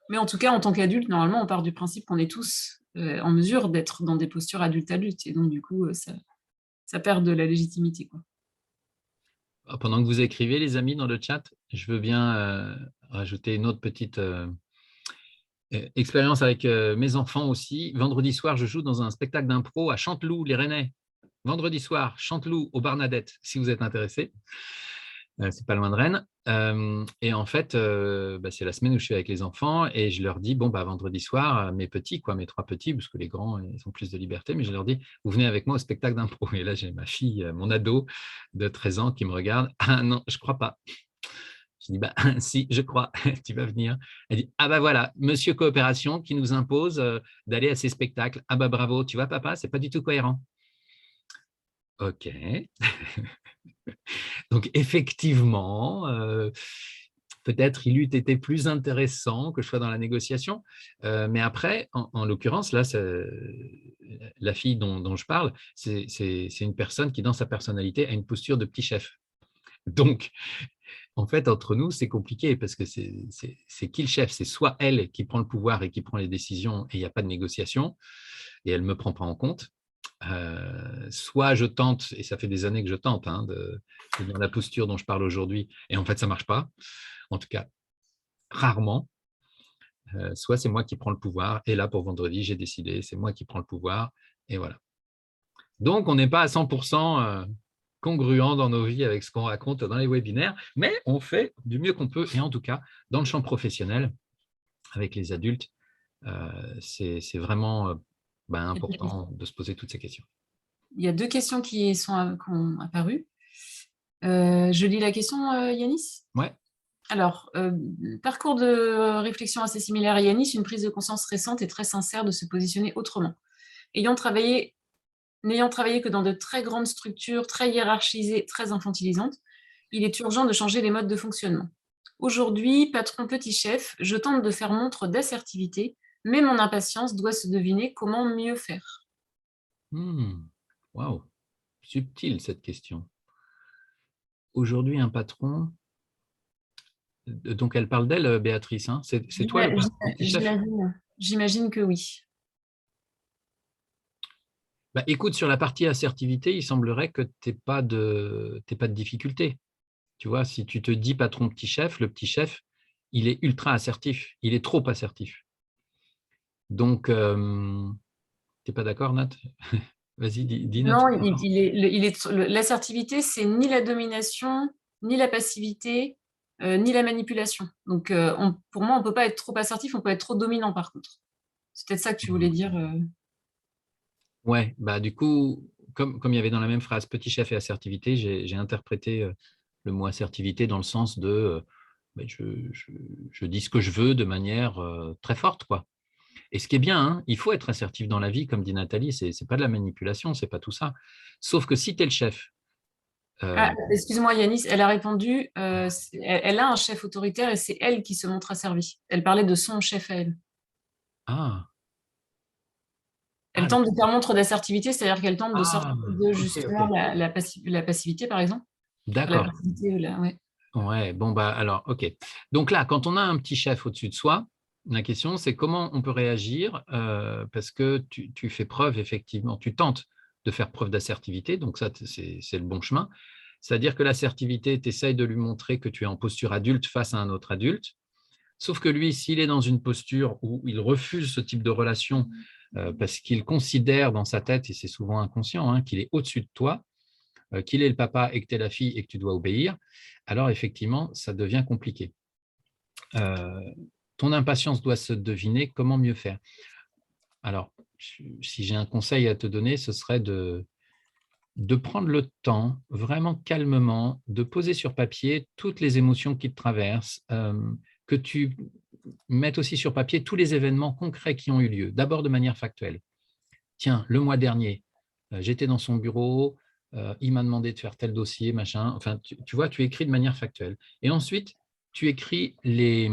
Mais en tout cas, en tant qu'adulte, normalement, on part du principe qu'on est tous, en mesure d'être dans des postures adulte-adulte, et donc du coup, ça perd de la légitimité, quoi. Pendant que vous écrivez, les amis, dans le chat, je veux bien, rajouter une autre petite, expérience avec, mes enfants aussi. Vendredi soir, je joue dans un spectacle d'impro à Chanteloup, les Rennais. Vendredi soir, Chanteloup, au Barnadette, si vous êtes intéressés. c'est pas loin de Rennes. Et en fait, c'est la semaine où je suis avec les enfants et je leur dis, bon, vendredi soir, mes petits, mes 3 petits, parce que les grands, ils ont plus de liberté, mais je leur dis, vous venez avec moi au spectacle d'impro. Et là, j'ai ma fille, mon ado de 13 ans qui me regarde. Ah non, je crois pas. Je dis, si, je crois, tu vas venir. Elle dit, ah voilà, monsieur coopération qui nous impose d'aller à ces spectacles. Ah bravo, tu vois papa, c'est pas du tout cohérent. Ok. Donc effectivement, peut-être il eût été plus intéressant que je sois dans la négociation. Mais après, en l'occurrence, là, la fille dont je parle, c'est une personne qui, dans sa personnalité, a une posture de petit chef. Donc, en fait, entre nous, c'est compliqué parce que c'est qui le chef? C'est soit elle qui prend le pouvoir et qui prend les décisions et il n'y a pas de négociation et elle ne me prend pas en compte. Soit je tente, et ça fait des années que je tente, de dans la posture dont je parle aujourd'hui, et en fait, ça ne marche pas, en tout cas, rarement. Soit c'est moi qui prends le pouvoir, et là, pour vendredi, j'ai décidé, c'est moi qui prends le pouvoir, et voilà. Donc, on n'est pas à 100% congruent dans nos vies avec ce qu'on raconte dans les webinaires, mais on fait du mieux qu'on peut, et en tout cas, dans le champ professionnel, avec les adultes, c'est vraiment important de se poser toutes ces questions. Il y a 2 questions qui ont apparu. Je lis la question, Yanis? Ouais. Alors, parcours de réflexion assez similaire à Yanis, une prise de conscience récente et très sincère de se positionner autrement. N'ayant travaillé que dans de très grandes structures, très hiérarchisées, très infantilisantes, il est urgent de changer les modes de fonctionnement. Aujourd'hui, patron petit chef, je tente de faire montre d'assertivité, mais mon impatience doit se deviner comment mieux faire. Waouh, subtile cette question. Aujourd'hui, un patron, donc elle parle d'elle, Béatrice, hein? C'est toi le patron petit chef? J'imagine que oui. Écoute, sur la partie assertivité, il semblerait que tu n'aies pas de difficulté. Tu vois, si tu te dis patron petit chef, le petit chef, il est ultra assertif, il est trop assertif. Donc, tu n'es pas d'accord, Nat? Vas-y, dis Nat. Non, l'assertivité, c'est ni la domination, ni la passivité, ni la manipulation. Donc, pour moi, on ne peut pas être trop assertif, on peut être trop dominant, par contre. C'est peut-être ça que tu voulais dire. Ouais, du coup, comme il y avait dans la même phrase petit chef et assertivité, j'ai interprété le mot assertivité dans le sens de je dis ce que je veux de manière très forte, quoi. Et ce qui est bien, hein, il faut être assertif dans la vie, comme dit Nathalie, c'est pas de la manipulation, c'est pas tout ça. Sauf que si tu es le chef. Excuse-moi, Yanis, elle a répondu, elle a un chef autoritaire et c'est elle qui se montre asservie. Elle parlait de son chef à elle. Ah, Elle tente de faire montre d'assertivité, c'est-à-dire qu'elle tente de sortir de justement ok. la passivité, par exemple. La D'accord. passivité, ouais. Ouais, bon, alors, ok. Donc là, quand on a un petit chef au-dessus de soi, la question, c'est comment on peut réagir parce que tu fais preuve, effectivement, tu tentes de faire preuve d'assertivité, donc ça, c'est le bon chemin. C'est-à-dire que l'assertivité, tu essayes de lui montrer que tu es en posture adulte face à un autre adulte, sauf que lui, s'il est dans une posture où il refuse ce type de relation parce qu'il considère dans sa tête, et c'est souvent inconscient, hein, qu'il est au-dessus de toi, qu'il est le papa et que tu es la fille et que tu dois obéir, alors effectivement, ça devient compliqué. Ton impatience doit se deviner comment mieux faire. Alors, si j'ai un conseil à te donner, ce serait de prendre le temps, vraiment calmement, de poser sur papier toutes les émotions qui te traversent, que tu mettes aussi sur papier tous les événements concrets qui ont eu lieu, d'abord de manière factuelle. Tiens, le mois dernier, j'étais dans son bureau, il m'a demandé de faire tel dossier, machin. Enfin, tu vois, tu écris de manière factuelle. Et ensuite, tu écris les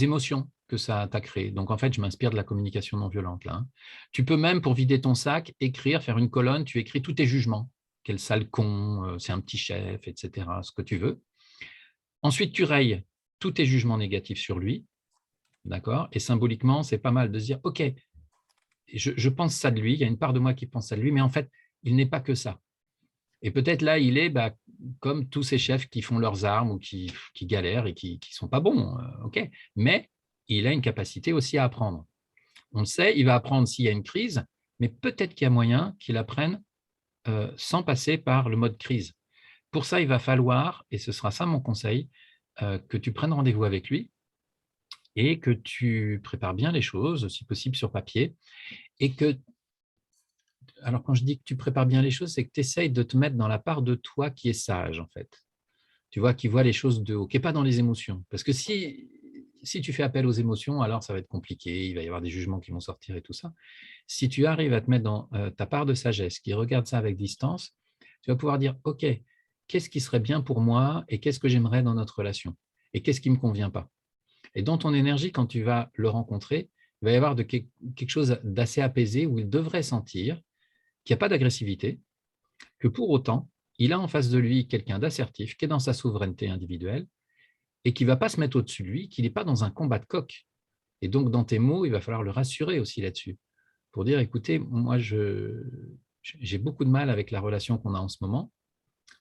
émotions que ça t'a créé. Donc, en fait, je m'inspire de la communication non violente, là. Hein. Tu peux même, pour vider ton sac, écrire, faire une colonne, tu écris tous tes jugements. Quel sale con, c'est un petit chef, etc., ce que tu veux. Ensuite, tu rayes tous tes jugements négatifs sur lui, d'accord? Et symboliquement, c'est pas mal de se dire, OK, je pense ça de lui, il y a une part de moi qui pense ça de lui, mais en fait, il n'est pas que ça. Et peut-être là, il est comme tous ces chefs qui font leurs armes ou qui galèrent et qui ne sont pas bons, OK. Mais il a une capacité aussi à apprendre. On le sait, il va apprendre s'il y a une crise, mais peut-être qu'il y a moyen qu'il apprenne sans passer par le mode crise. Pour ça, il va falloir, et ce sera ça mon conseil, que tu prennes rendez-vous avec lui et que tu prépares bien les choses, si possible sur papier, et que, alors quand je dis que tu prépares bien les choses, c'est que tu essayes de te mettre dans la part de toi qui est sage, en fait. Tu vois, qui voit les choses de haut, qui n'est pas dans les émotions. Parce que si tu fais appel aux émotions, alors ça va être compliqué, il va y avoir des jugements qui vont sortir et tout ça. Si tu arrives à te mettre dans ta part de sagesse, qui regarde ça avec distance, tu vas pouvoir dire, OK, qu'est-ce qui serait bien pour moi et qu'est-ce que j'aimerais dans notre relation et qu'est-ce qui ne me convient pas. Et dans ton énergie, quand tu vas le rencontrer, il va y avoir quelque chose d'assez apaisé où il devrait sentir qu'il n'y a pas d'agressivité, que pour autant, il a en face de lui quelqu'un d'assertif qui est dans sa souveraineté individuelle et qui ne va pas se mettre au-dessus de lui, qu'il n'est pas dans un combat de coq. Et donc, dans tes mots, il va falloir le rassurer aussi là-dessus, pour dire, écoutez, moi, j'ai beaucoup de mal avec la relation qu'on a en ce moment,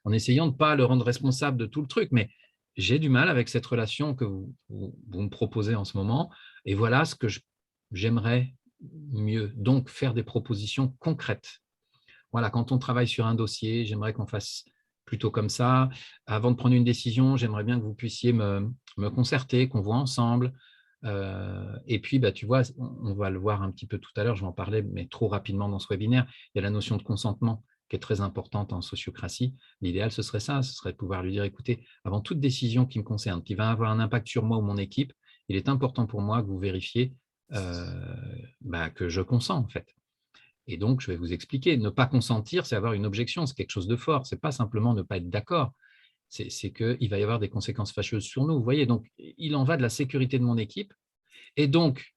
en essayant de ne pas le rendre responsable de tout le truc, mais j'ai du mal avec cette relation que vous me proposez en ce moment, et voilà ce que j'aimerais mieux. Donc, faire des propositions concrètes. Voilà, quand on travaille sur un dossier, j'aimerais qu'on fasse plutôt comme ça. Avant de prendre une décision, j'aimerais bien que vous puissiez me concerter, qu'on voit ensemble. Et puis, bah, tu vois, on va le voir un petit peu tout à l'heure, je vais en parler, mais trop rapidement dans ce webinaire, il y a la notion de consentement qui est très importante en sociocratie. L'idéal, ce serait ça, ce serait de pouvoir lui dire, écoutez, avant toute décision qui me concerne, qui va avoir un impact sur moi ou mon équipe, il est important pour moi que vous vérifiez que je consens, en fait. Et donc, je vais vous expliquer. Ne pas consentir, c'est avoir une objection, c'est quelque chose de fort. Ce n'est pas simplement ne pas être d'accord. C'est qu'il va y avoir des conséquences fâcheuses sur nous. Vous voyez, donc, il en va de la sécurité de mon équipe et donc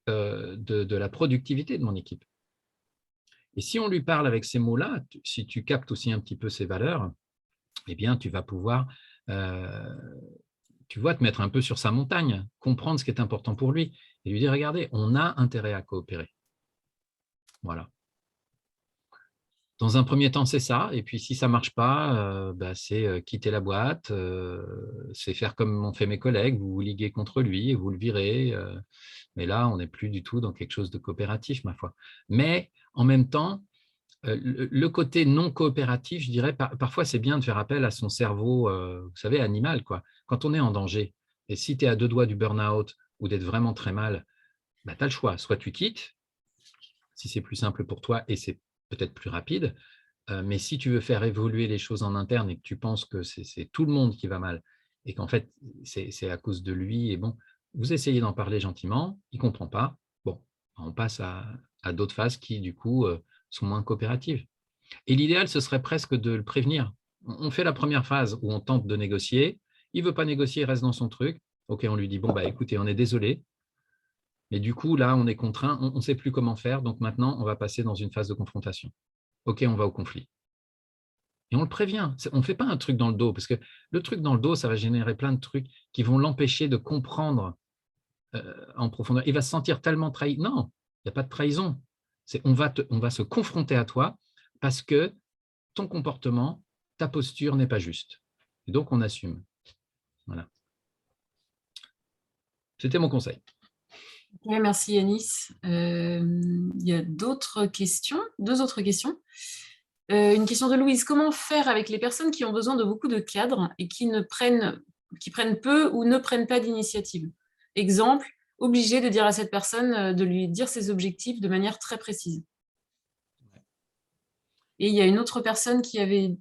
de la productivité de mon équipe. Et si on lui parle avec ces mots-là, si tu captes aussi un petit peu ces valeurs, eh bien, tu vas pouvoir, tu vois, te mettre un peu sur sa montagne, comprendre ce qui est important pour lui et lui dire, regardez, on a intérêt à coopérer. Voilà. Dans un premier temps, c'est ça. Et puis, si ça ne marche pas, c'est quitter la boîte, c'est faire comme ont fait mes collègues, vous vous liguez contre lui et vous le virez. Mais là, on n'est plus du tout dans quelque chose de coopératif, ma foi. Mais en même temps, le côté non coopératif, je dirais, parfois, c'est bien de faire appel à son cerveau, vous savez, animal, quoi. Quand on est en danger, et si tu es à 2 doigts du burn-out ou d'être vraiment très mal, tu as le choix. Soit tu quittes, si c'est plus simple pour toi et c'est peut-être plus rapide. Mais si tu veux faire évoluer les choses en interne et que tu penses que c'est tout le monde qui va mal et qu'en fait, c'est à cause de lui, et bon, vous essayez d'en parler gentiment, il ne comprend pas. Bon, on passe à d'autres phases qui, du coup, sont moins coopératives. Et l'idéal, ce serait presque de le prévenir. On fait la première phase où on tente de négocier. Il ne veut pas négocier, il reste dans son truc. OK, on lui dit, bon, bah, écoutez, on est désolé, mais du coup, là, on est contraint, on ne sait plus comment faire, donc maintenant, on va passer dans une phase de confrontation. OK, on va au conflit. Et on le prévient. On ne fait pas un truc dans le dos, parce que le truc dans le dos, ça va générer plein de trucs qui vont l'empêcher de comprendre en profondeur. Il va se sentir tellement trahi. Non, il n'y a pas de trahison. On va se confronter à toi parce que ton comportement, ta posture n'est pas juste. Et donc, on assume. Voilà. C'était mon conseil. Oui, merci Yanis. Il y a d'autres questions, 2 autres questions. Une question de Louise. Comment faire avec les personnes qui ont besoin de beaucoup de cadres et qui prennent peu ou ne prennent pas d'initiative? Exemple, obligé de dire à cette personne de lui dire ses objectifs de manière très précise. Et il y a une autre personne qui avait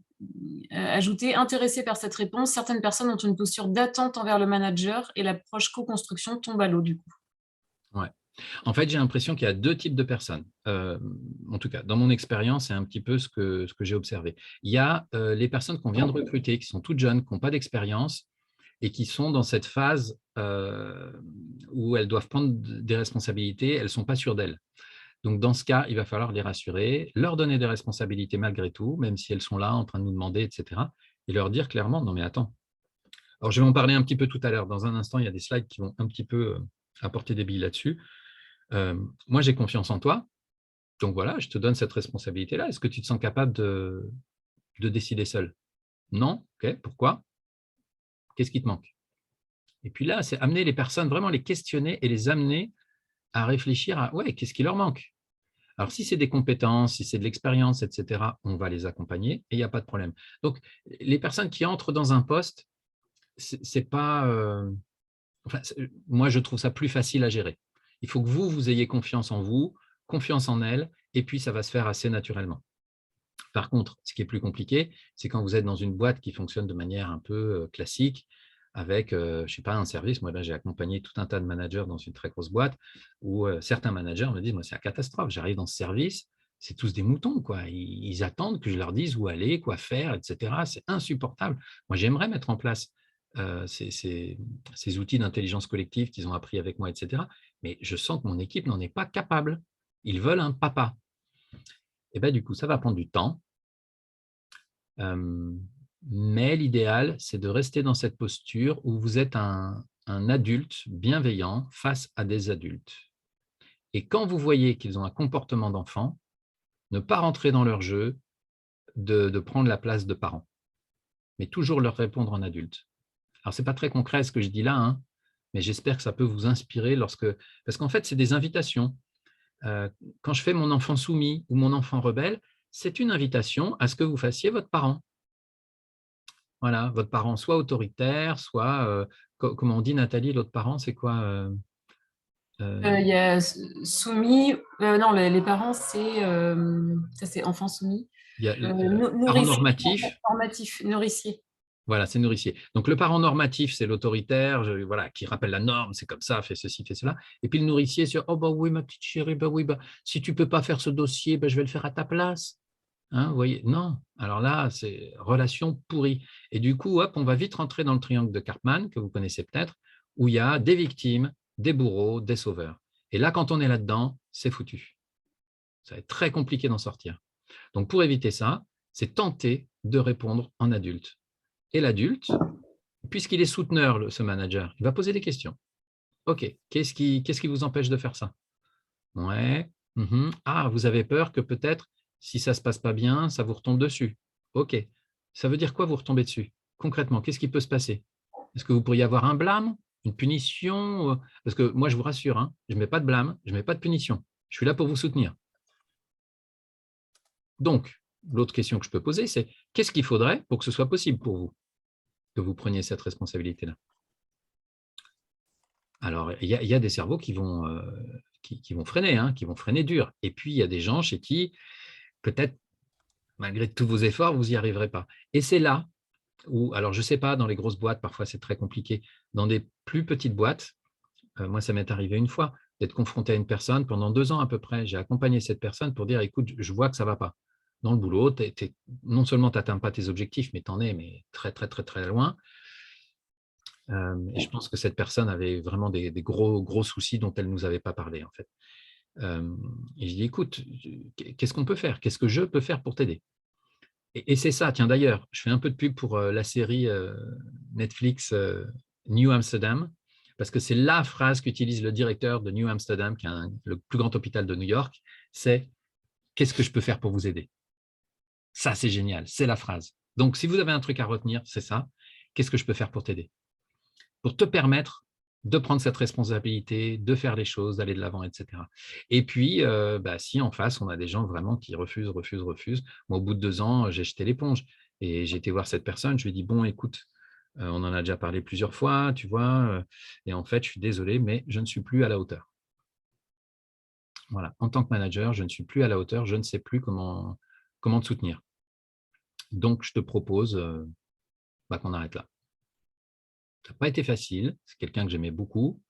ajouté, intéressée par cette réponse, certaines personnes ont une posture d'attente envers le manager et l'approche co-construction tombe à l'eau du coup. Ouais. En fait, j'ai l'impression qu'il y a 2 types de personnes. En tout cas, dans mon expérience, c'est un petit peu ce que j'ai observé. Il y a les personnes qu'on vient de recruter, qui sont toutes jeunes, qui n'ont pas d'expérience et qui sont dans cette phase où elles doivent prendre des responsabilités, elles ne sont pas sûres d'elles. Donc, dans ce cas, il va falloir les rassurer, leur donner des responsabilités malgré tout, même si elles sont là en train de nous demander, etc. Et leur dire clairement, non mais attends. Alors, je vais en parler un petit peu tout à l'heure. Dans un instant, il y a des slides qui vont un petit peu apporter des billes là-dessus. Moi, j'ai confiance en toi. Donc voilà, je te donne cette responsabilité-là. Est-ce que tu te sens capable de décider seul? Non? OK, pourquoi? Qu'est-ce qui te manque? Et puis là, c'est amener les personnes, vraiment les questionner et les amener à réfléchir à, ouais, qu'est-ce qui leur manque? Alors, si c'est des compétences, si c'est de l'expérience, etc., on va les accompagner et il n'y a pas de problème. Donc, les personnes qui entrent dans un poste, c'est pas… enfin, moi, je trouve ça plus facile à gérer. Il faut que vous ayez confiance en vous, confiance en elle, et puis ça va se faire assez naturellement. Par contre, ce qui est plus compliqué, c'est quand vous êtes dans une boîte qui fonctionne de manière un peu classique, avec, je ne sais pas, un service. Moi, là, j'ai accompagné tout un tas de managers dans une très grosse boîte où certains managers me disent, moi, c'est la catastrophe. J'arrive dans ce service, c'est tous des moutons, quoi. Ils attendent que je leur dise où aller, quoi faire, etc. C'est insupportable. Moi, j'aimerais mettre en place ces outils d'intelligence collective qu'ils ont appris avec moi, etc. Mais je sens que mon équipe n'en est pas capable. Ils veulent un papa. Et bien, du coup, ça va prendre du temps. Mais l'idéal, c'est de rester dans cette posture où vous êtes un adulte bienveillant face à des adultes. Et quand vous voyez qu'ils ont un comportement d'enfant, ne pas rentrer dans leur jeu de prendre la place de parents, mais toujours leur répondre en adulte. Alors, ce n'est pas très concret ce que je dis là, hein, mais j'espère que ça peut vous inspirer parce qu'en fait, c'est des invitations. Quand je fais mon enfant soumis ou mon enfant rebelle, c'est une invitation à ce que vous fassiez votre parent. Voilà, votre parent soit autoritaire, soit, comment on dit Nathalie, l'autre parent, c'est quoi? Il y a soumis, non, les parents, ça c'est enfant soumis. Il y a parent Nourricier, normatif, formatif, nourricier. voilà, c'est nourricier. Donc le parent normatif, c'est l'autoritaire, voilà, qui rappelle la norme, c'est comme ça, fais ceci, fais cela. Et puis le nourricier, c'est oh bah oui, ma petite chérie, bah oui, bah, si tu ne peux pas faire ce dossier, bah, je vais le faire à ta place. Hein, vous voyez? Non, alors là, c'est relation pourrie. Et du coup, hop, on va vite rentrer dans le triangle de Karpman, que vous connaissez peut-être, où il y a des victimes, des bourreaux, des sauveurs. Et là, quand on est là-dedans, c'est foutu. Ça va être très compliqué d'en sortir. Donc, pour éviter ça, c'est tenter de répondre en adulte. Et l'adulte, puisqu'il est souteneur, ce manager, il va poser des questions. OK, qu'est-ce qui vous empêche de faire ça? Ouais. Ah, vous avez peur que peut-être, si ça ne se passe pas bien, ça vous retombe dessus. OK. Ça veut dire quoi vous retomber dessus? Concrètement, qu'est-ce qui peut se passer? Est-ce que vous pourriez avoir un blâme, une punition? Parce que moi, je vous rassure, hein, je ne mets pas de blâme, je ne mets pas de punition. Je suis là pour vous soutenir. Donc, l'autre question que je peux poser, c'est qu'est-ce qu'il faudrait pour que ce soit possible pour vous que vous preniez cette responsabilité-là? Alors, il y a des cerveaux qui vont freiner, hein, qui vont freiner dur. Et puis, il y a des gens chez qui, peut-être, malgré tous vos efforts, vous n'y arriverez pas. Et c'est là où, alors je ne sais pas, dans les grosses boîtes, parfois c'est très compliqué. Dans des plus petites boîtes, moi, ça m'est arrivé une fois, d'être confronté à une personne pendant 2 ans à peu près. J'ai accompagné cette personne pour dire, écoute, je vois que ça ne va pas. Dans le boulot, non seulement tu n'atteins pas tes objectifs, mais tu en es très, très, très, très loin. Et je pense que cette personne avait vraiment des gros, gros soucis dont elle ne nous avait pas parlé, en fait. Et je dis, écoute, qu'est-ce qu'on peut faire? Qu'est-ce que je peux faire pour t'aider? Et c'est ça, tiens, d'ailleurs, je fais un peu de pub pour la série Netflix New Amsterdam, parce que c'est la phrase qu'utilise le directeur de New Amsterdam, qui est le plus grand hôpital de New York, c'est « Qu'est-ce que je peux faire pour vous aider ?» Ça, c'est génial, c'est la phrase. Donc, si vous avez un truc à retenir, c'est ça. Qu'est-ce que je peux faire pour t'aider? Pour te permettre de prendre cette responsabilité, de faire les choses, d'aller de l'avant, etc. Et puis, si en face, on a des gens vraiment qui refusent, moi, au bout de 2 ans, j'ai jeté l'éponge et j'ai été voir cette personne, je lui ai dit, bon, écoute, on en a déjà parlé plusieurs fois, tu vois, et en fait, je suis désolé, mais je ne suis plus à la hauteur. Voilà, en tant que manager, je ne suis plus à la hauteur, je ne sais plus comment te soutenir. Donc, je te propose qu'on arrête là. Ça n'a pas été facile, c'est quelqu'un que j'aimais beaucoup,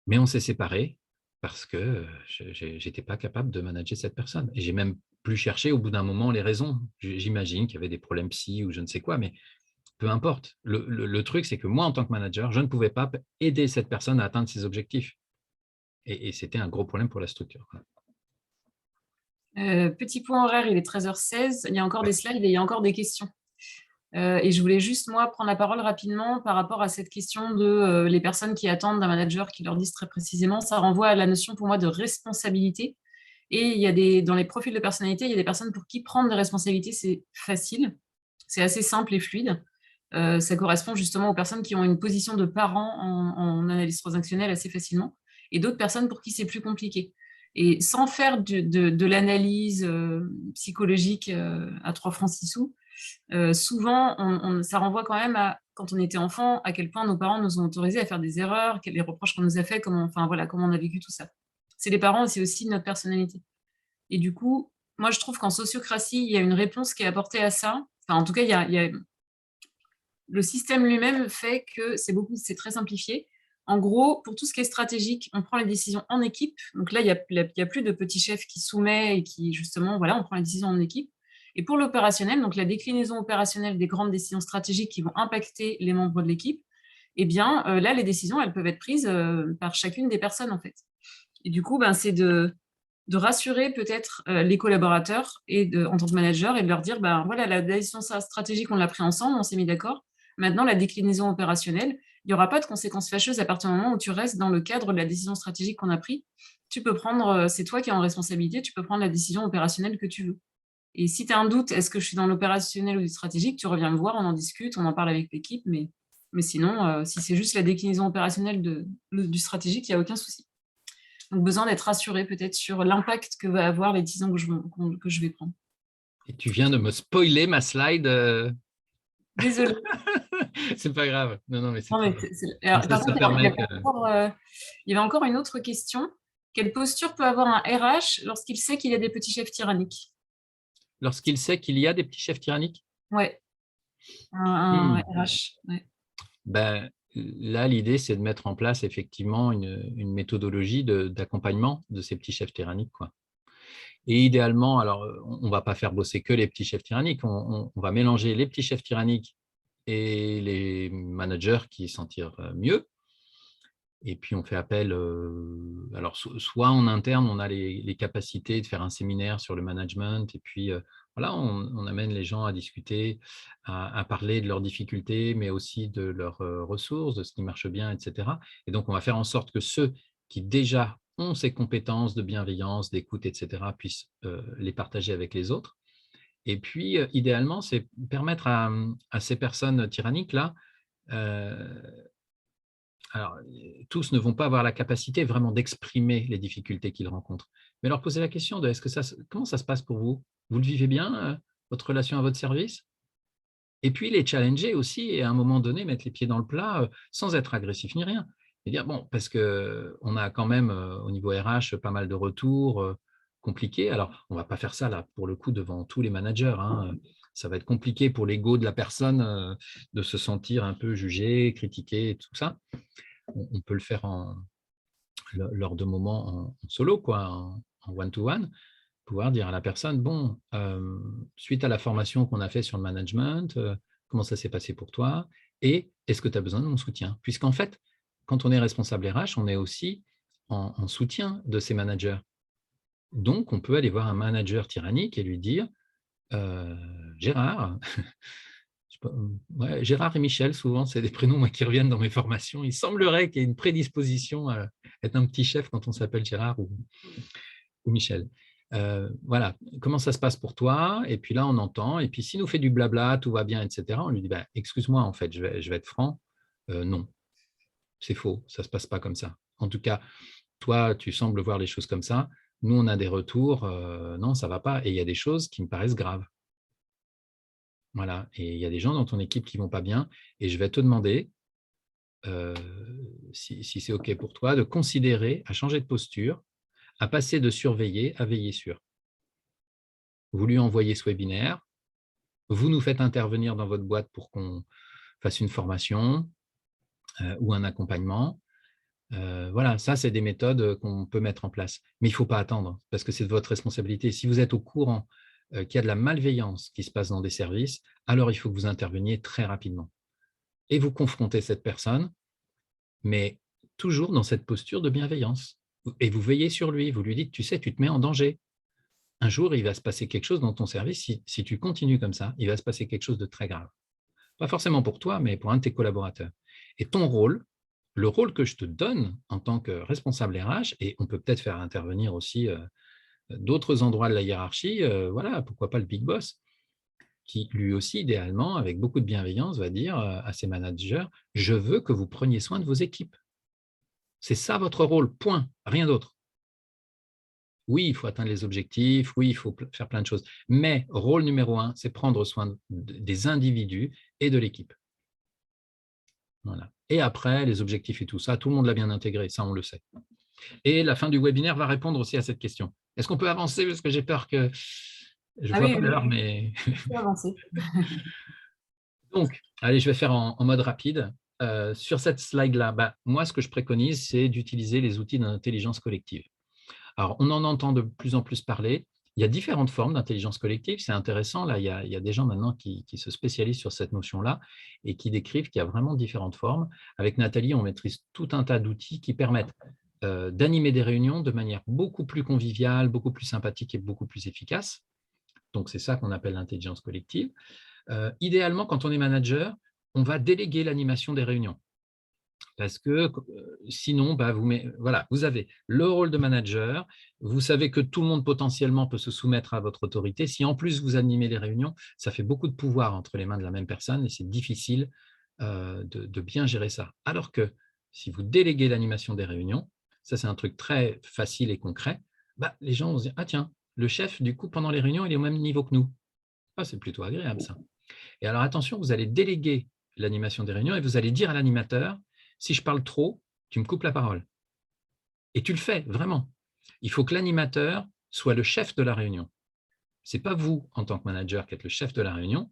mais on s'est séparés parce que je n'étais pas capable de manager cette personne. Et j'ai même plus cherché au bout d'un moment les raisons. J'imagine qu'il y avait des problèmes psy ou je ne sais quoi, mais peu importe. Le truc, c'est que moi, en tant que manager, je ne pouvais pas aider cette personne à atteindre ses objectifs. Et c'était un gros problème pour la structure. Petit point horaire, il est 13h16. Il y a encore des slides et il y a encore des questions. Et je voulais juste, moi, prendre la parole rapidement par rapport à cette question de les personnes qui attendent d'un manager qui leur disent très précisément. Ça renvoie à la notion, pour moi, de responsabilité. Et il y a dans les profils de personnalité, il y a des personnes pour qui prendre des responsabilités, c'est facile. C'est assez simple et fluide. Ça correspond justement aux personnes qui ont une position de parent en analyse transactionnelle assez facilement. Et d'autres personnes pour qui c'est plus compliqué. Et sans faire de l'analyse psychologique à 3 francs 6 sous, souvent, ça renvoie quand même à, quand on était enfant, à quel point nos parents nous ont autorisés à faire des erreurs, les reproches qu'on nous a fait, enfin voilà, comment on a vécu tout ça. C'est les parents, c'est aussi notre personnalité. Et du coup, moi, je trouve qu'en sociocratie, il y a une réponse qui est apportée à ça. Enfin, en tout cas, le système lui-même fait que c'est très simplifié. En gros, pour tout ce qui est stratégique, on prend les décisions en équipe. Donc là, il y a plus de petit chef qui soumet et qui, justement, voilà, on prend les décisions en équipe. Et pour l'opérationnel, donc la déclinaison opérationnelle des grandes décisions stratégiques qui vont impacter les membres de l'équipe, eh bien, là, les décisions, elles peuvent être prises par chacune des personnes, en fait. Et du coup, ben, c'est de rassurer peut-être les collaborateurs en tant que manager et de leur dire, ben voilà, la décision stratégique, on l'a pris ensemble, on s'est mis d'accord. Maintenant, la déclinaison opérationnelle, il n'y aura pas de conséquences fâcheuses à partir du moment où tu restes dans le cadre de la décision stratégique qu'on a prise. Tu peux prendre, c'est toi qui es en responsabilité, tu peux prendre la décision opérationnelle que tu veux. Et si tu as un doute, est-ce que je suis dans l'opérationnel ou du stratégique, tu reviens me voir, on en discute, on en parle avec l'équipe, mais sinon, si c'est juste la déclinaison opérationnelle du stratégique, il n'y a aucun souci. Donc, besoin d'être rassuré peut-être sur l'impact que va avoir les décisions que je vais prendre. Et tu viens de me spoiler ma slide. Désolée. C'est pas grave. Non, non, mais c'est Non, très mais bien. alors, Comme par ça contre, permet que… il y avait encore une autre question. Quelle posture peut avoir un RH lorsqu'il sait qu'il y a des petits chefs tyranniques? Lorsqu'il sait qu'il y a des petits chefs tyranniques, Ouais, un RH. Ouais. ben, là, l'idée, c'est de mettre en place effectivement une méthodologie d'accompagnement de ces petits chefs tyranniques, quoi. Et idéalement, alors, on ne va pas faire bosser que les petits chefs tyranniques, on va mélanger les petits chefs tyranniques et les managers qui s'en tirent mieux. Et puis, on fait appel, alors soit en interne, on a les capacités de faire un séminaire sur le management, et puis voilà, on amène les gens à discuter, à parler de leurs difficultés, mais aussi de leurs ressources, de ce qui marche bien, etc. Et donc, on va faire en sorte que ceux qui déjà ont ces compétences de bienveillance, d'écoute, etc., puissent les partager avec les autres. Et puis, idéalement, c'est permettre à ces personnes tyranniques-là, alors, tous ne vont pas avoir la capacité vraiment d'exprimer les difficultés qu'ils rencontrent, mais leur poser la question de comment ça se passe pour vous? Vous le vivez bien, votre relation à votre service? Et puis les challenger aussi, et à un moment donné, mettre les pieds dans le plat, sans être agressif ni rien. Et dire bon, parce qu'on a quand même, au niveau RH, pas mal de retours compliqués. Alors, on ne va pas faire ça là, pour le coup, devant tous les managers, hein. Ça va être compliqué pour l'ego de la personne de se sentir un peu jugé, critiqué, et tout ça. On peut le faire lors de moments en solo, quoi, en one-to-one, pouvoir dire à la personne, bon, suite à la formation qu'on a fait sur le management, comment ça s'est passé pour toi? Et est-ce que tu as besoin de mon soutien? Puisqu'en fait, quand on est responsable RH, on est aussi en soutien de ses managers. Donc, on peut aller voir un manager tyrannique et lui dire, Gérard, ouais, Gérard et Michel, souvent, c'est des prénoms moi, qui reviennent dans mes formations. Il semblerait qu'il y ait une prédisposition à être un petit chef quand on s'appelle Gérard ou Michel. Voilà, comment ça se passe pour toi? Et puis là, on entend. Et puis, s'il nous fait du blabla, tout va bien, etc., on lui dit, bah, excuse-moi, en fait, je vais être franc. Non, c'est faux, ça ne se passe pas comme ça. En tout cas, toi, tu sembles voir les choses comme ça. Nous, on a des retours, non, ça ne va pas. Et il y a des choses qui me paraissent graves. Voilà, et il y a des gens dans ton équipe qui ne vont pas bien. Et je vais te demander, si c'est OK pour toi, de considérer à changer de posture, à passer de surveiller à veiller sur. Vous lui envoyez ce webinaire, vous nous faites intervenir dans votre boîte pour qu'on fasse une formation ou un accompagnement. Voilà, ça, c'est des méthodes qu'on peut mettre en place. Mais il ne faut pas attendre, parce que c'est de votre responsabilité. Si vous êtes au courant qu'il y a de la malveillance qui se passe dans des services, alors il faut que vous interveniez très rapidement. Et vous confrontez cette personne, mais toujours dans cette posture de bienveillance. Et vous veillez sur lui, vous lui dites, tu sais, tu te mets en danger. Un jour, il va se passer quelque chose dans ton service. Si tu continues comme ça, il va se passer quelque chose de très grave. Pas forcément pour toi, mais pour un de tes collaborateurs. Et ton rôle, le rôle que je te donne en tant que responsable RH, et on peut peut-être faire intervenir aussi d'autres endroits de la hiérarchie, voilà, pourquoi pas le big boss, qui lui aussi, idéalement, avec beaucoup de bienveillance, va dire à ses managers, je veux que vous preniez soin de vos équipes. C'est ça votre rôle, point, rien d'autre. Oui, il faut atteindre les objectifs, oui, il faut faire plein de choses. Mais rôle numéro 1, c'est prendre soin des individus et de l'équipe. Voilà. Et après, les objectifs et tout ça, tout le monde l'a bien intégré, ça on le sait. Et la fin du webinaire va répondre aussi à cette question. Est-ce qu'on peut avancer? Parce que j'ai peur que... Je Ah vois oui, pas oui, l'heure, mais... on peut avancer. Donc, allez, je vais faire en mode rapide. Sur cette slide-là, moi, ce que je préconise, c'est d'utiliser les outils d'intelligence collective. Alors, on en entend de plus en plus parler. Il y a différentes formes d'intelligence collective. C'est intéressant. Là, il y a des gens maintenant qui se spécialisent sur cette notion-là et qui décrivent qu'il y a vraiment différentes formes. Avec Nathalie, on maîtrise tout un tas d'outils qui permettent d'animer des réunions de manière beaucoup plus conviviale, beaucoup plus sympathique et beaucoup plus efficace. Donc, c'est ça qu'on appelle l'intelligence collective. Idéalement, quand on est manager, on va déléguer l'animation des réunions. Parce que sinon, vous avez le rôle de manager, vous savez que tout le monde potentiellement peut se soumettre à votre autorité. Si en plus vous animez les réunions, ça fait beaucoup de pouvoir entre les mains de la même personne et c'est difficile de bien gérer ça. Alors que si vous déléguez l'animation des réunions, ça c'est un truc très facile et concret, les gens vont se dire « Ah tiens, le chef, du coup, pendant les réunions, il est au même niveau que nous. Ah, c'est plutôt agréable ça. » Et alors attention, vous allez déléguer l'animation des réunions et vous allez dire à l'animateur, si je parle trop, tu me coupes la parole. Et tu le fais, vraiment. Il faut que l'animateur soit le chef de la réunion. Ce n'est pas vous, en tant que manager, qui êtes le chef de la réunion.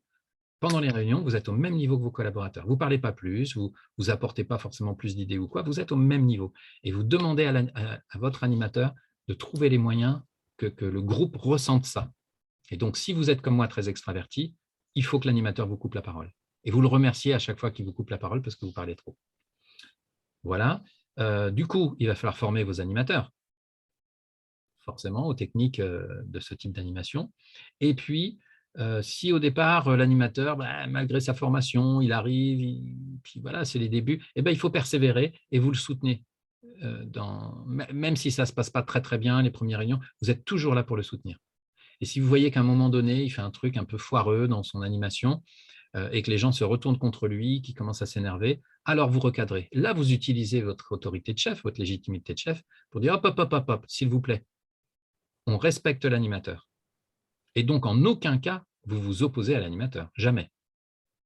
Pendant les réunions, vous êtes au même niveau que vos collaborateurs. Vous ne parlez pas plus, vous n'apportez pas forcément plus d'idées ou quoi, vous êtes au même niveau. Et vous demandez à votre animateur de trouver les moyens que le groupe ressente ça. Et donc, si vous êtes comme moi très extraverti, il faut que l'animateur vous coupe la parole. Et vous le remerciez à chaque fois qu'il vous coupe la parole parce que vous parlez trop. Voilà. Du coup, il va falloir former vos animateurs, forcément, aux techniques de ce type d'animation. Et puis, si au départ, l'animateur, malgré sa formation, il arrive, puis voilà, c'est les débuts, il faut persévérer et vous le soutenez. Même si ça ne se passe pas très, très bien, les premières réunions, vous êtes toujours là pour le soutenir. Et si vous voyez qu'à un moment donné, il fait un truc un peu foireux dans son animation et que les gens se retournent contre lui, qui commencent à s'énerver, alors vous recadrez. Là, vous utilisez votre autorité de chef, votre légitimité de chef, pour dire hop, hop, hop, hop, hop, s'il vous plaît, on respecte l'animateur. Et donc, en aucun cas, vous vous opposez à l'animateur. Jamais.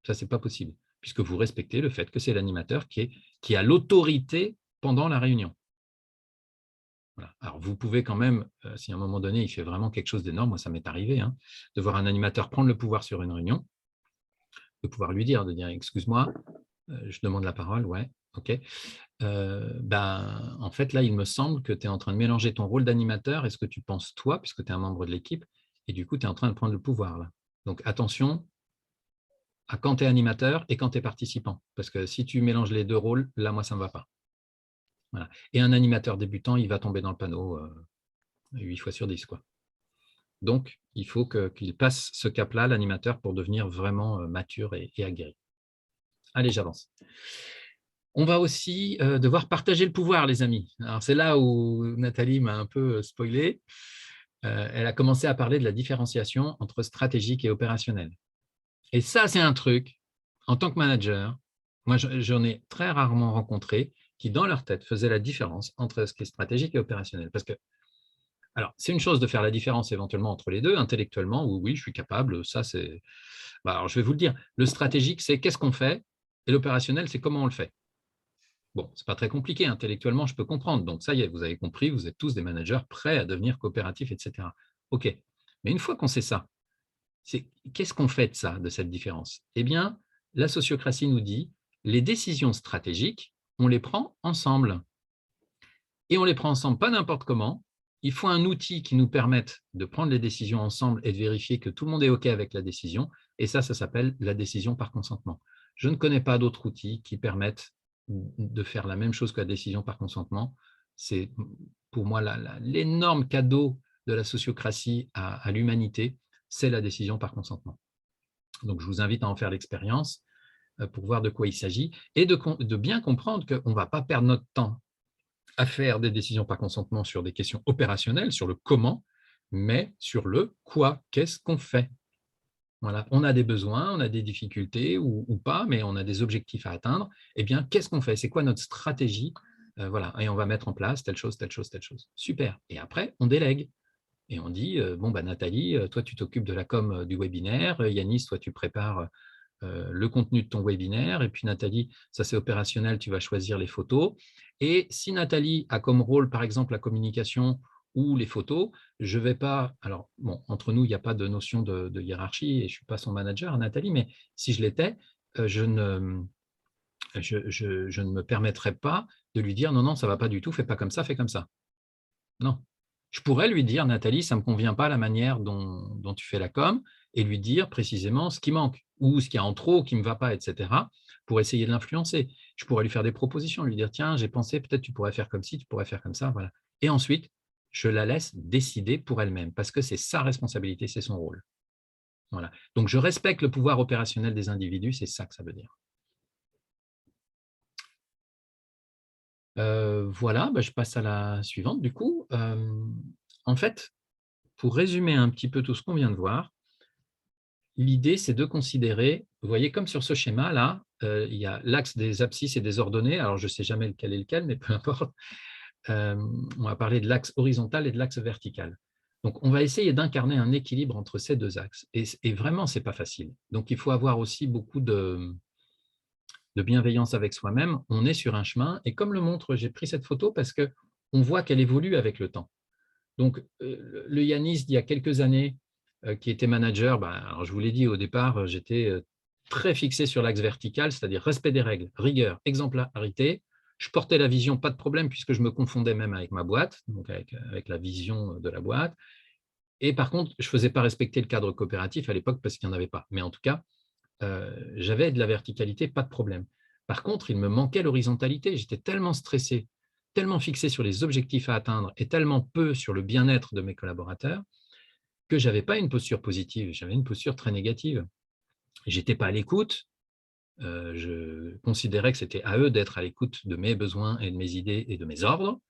Ça, ce n'est pas possible, puisque vous respectez le fait que c'est l'animateur qui a l'autorité pendant la réunion. Voilà. Alors, vous pouvez quand même, si à un moment donné, il fait vraiment quelque chose d'énorme, moi, ça m'est arrivé, de voir un animateur prendre le pouvoir sur une réunion, de pouvoir lui dire, excuse-moi, je demande la parole, ouais, ok. En fait, là, il me semble que tu es en train de mélanger ton rôle d'animateur et ce que tu penses toi, puisque tu es un membre de l'équipe, et du coup, tu es en train de prendre le pouvoir. Là. Donc, attention à quand tu es animateur et quand tu es participant, parce que si tu mélanges les deux rôles, là, moi, ça ne me va pas. Voilà. Et un animateur débutant, il va tomber dans le panneau 8 fois sur 10, quoi. Donc, il faut qu'il passe ce cap-là, l'animateur, pour devenir vraiment mature et aguerri. Allez, j'avance. On va aussi devoir partager le pouvoir, les amis. Alors, c'est là où Nathalie m'a un peu spoilé. Elle a commencé à parler de la différenciation entre stratégique et opérationnel. Et ça, c'est un truc, en tant que manager, moi, j'en ai très rarement rencontré qui, dans leur tête, faisaient la différence entre ce qui est stratégique et opérationnel. Parce que, alors, c'est une chose de faire la différence éventuellement entre les deux, intellectuellement, oui, je suis capable, ça, c'est... alors, je vais vous le dire, le stratégique, c'est qu'est-ce qu'on fait, et l'opérationnel, c'est comment on le fait. Bon, ce n'est pas très compliqué, intellectuellement, je peux comprendre. Donc, ça y est, vous avez compris, vous êtes tous des managers prêts à devenir coopératifs, etc. OK. Mais une fois qu'on sait ça, qu'est-ce qu'on fait de ça, de cette différence? Eh bien, la sociocratie nous dit, les décisions stratégiques, on les prend ensemble. Et on les prend ensemble, pas n'importe comment. Il faut un outil qui nous permette de prendre les décisions ensemble et de vérifier que tout le monde est OK avec la décision. Et ça s'appelle la décision par consentement. Je ne connais pas d'autres outils qui permettent de faire la même chose que la décision par consentement. C'est pour moi l'énorme cadeau de la sociocratie à l'humanité, c'est la décision par consentement. Donc, je vous invite à en faire l'expérience pour voir de quoi il s'agit et de bien comprendre qu'on ne va pas perdre notre temps à faire des décisions par consentement sur des questions opérationnelles, sur le comment, mais sur le quoi, qu'est-ce qu'on fait. Voilà. On a des besoins, on a des difficultés ou pas, mais on a des objectifs à atteindre. Eh bien, qu'est-ce qu'on fait? C'est quoi notre stratégie? Voilà. Et on va mettre en place telle chose, telle chose, telle chose. Super. Et après, on délègue. Et on dit, bon, bah, Nathalie, toi, tu t'occupes de la com du webinaire. Yanis, toi, tu prépares le contenu de ton webinaire. Et puis, Nathalie, ça, c'est opérationnel, tu vas choisir les photos. Et si Nathalie a comme rôle, par exemple, la communication ou les photos, je ne vais pas… Alors, bon, entre nous, il n'y a pas de notion de hiérarchie et je ne suis pas son manager, Nathalie, mais si je l'étais, je ne me permettrais pas de lui dire, non, non, ça ne va pas du tout, fais pas comme ça, fais comme ça. Non. Je pourrais lui dire, Nathalie, ça ne me convient pas la manière dont tu fais la com, et lui dire précisément ce qui manque, ou ce qu'il y a en trop qui ne me va pas, etc., pour essayer de l'influencer. Je pourrais lui faire des propositions, lui dire, tiens, j'ai pensé, peut-être tu pourrais faire comme ci, tu pourrais faire comme ça, voilà. Et ensuite, je la laisse décider pour elle-même, parce que c'est sa responsabilité, c'est son rôle. Voilà. Donc, je respecte le pouvoir opérationnel des individus, c'est ça que ça veut dire. Voilà, bah, je passe à la suivante du coup. En fait, pour résumer un petit peu tout ce qu'on vient de voir, l'idée, c'est de considérer, vous voyez comme sur ce schéma-là, il y a l'axe des abscisses et des ordonnées. Alors, je ne sais jamais lequel est lequel, mais peu importe. On va parler de l'axe horizontal et de l'axe vertical. Donc, on va essayer d'incarner un équilibre entre ces deux axes. Et vraiment, ce n'est pas facile. Donc, il faut avoir aussi beaucoup de bienveillance avec soi-même. On est sur un chemin. Et comme le montre, j'ai pris cette photo parce qu'on voit qu'elle évolue avec le temps. Donc, le Yanis d'il y a quelques années, qui était manager, alors je vous l'ai dit au départ, j'étais très fixé sur l'axe vertical, c'est-à-dire respect des règles, rigueur, exemplarité. Je portais la vision, pas de problème, puisque je me confondais même avec ma boîte, donc avec la vision de la boîte. Et par contre, je ne faisais pas respecter le cadre coopératif à l'époque parce qu'il n'y en avait pas. Mais en tout cas, j'avais de la verticalité, pas de problème. Par contre, il me manquait l'horizontalité. J'étais tellement stressé, tellement fixé sur les objectifs à atteindre et tellement peu sur le bien-être de mes collaborateurs que je n'avais pas une posture positive, j'avais une posture très négative. Je n'étais pas à l'écoute, je considérais que c'était à eux d'être à l'écoute de mes besoins et de mes idées et de mes ordres.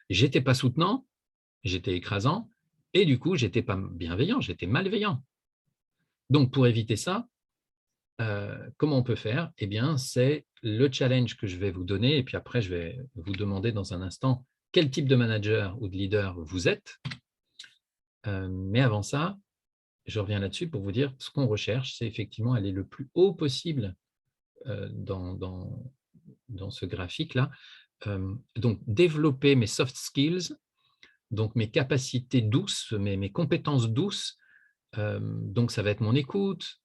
Je n'étais pas soutenant, j'étais écrasant, et du coup, je n'étais pas bienveillant, j'étais malveillant. Donc, pour éviter ça, comment on peut faire? Eh bien, c'est le challenge que je vais vous donner, et puis après, je vais vous demander dans un instant quel type de manager ou de leader vous êtes. Mais avant ça, je reviens là-dessus pour vous dire ce qu'on recherche, c'est effectivement aller le plus haut possible dans ce graphique-là. Donc, développer mes soft skills, donc mes capacités douces, mes compétences douces. Donc, ça va être mon écoute,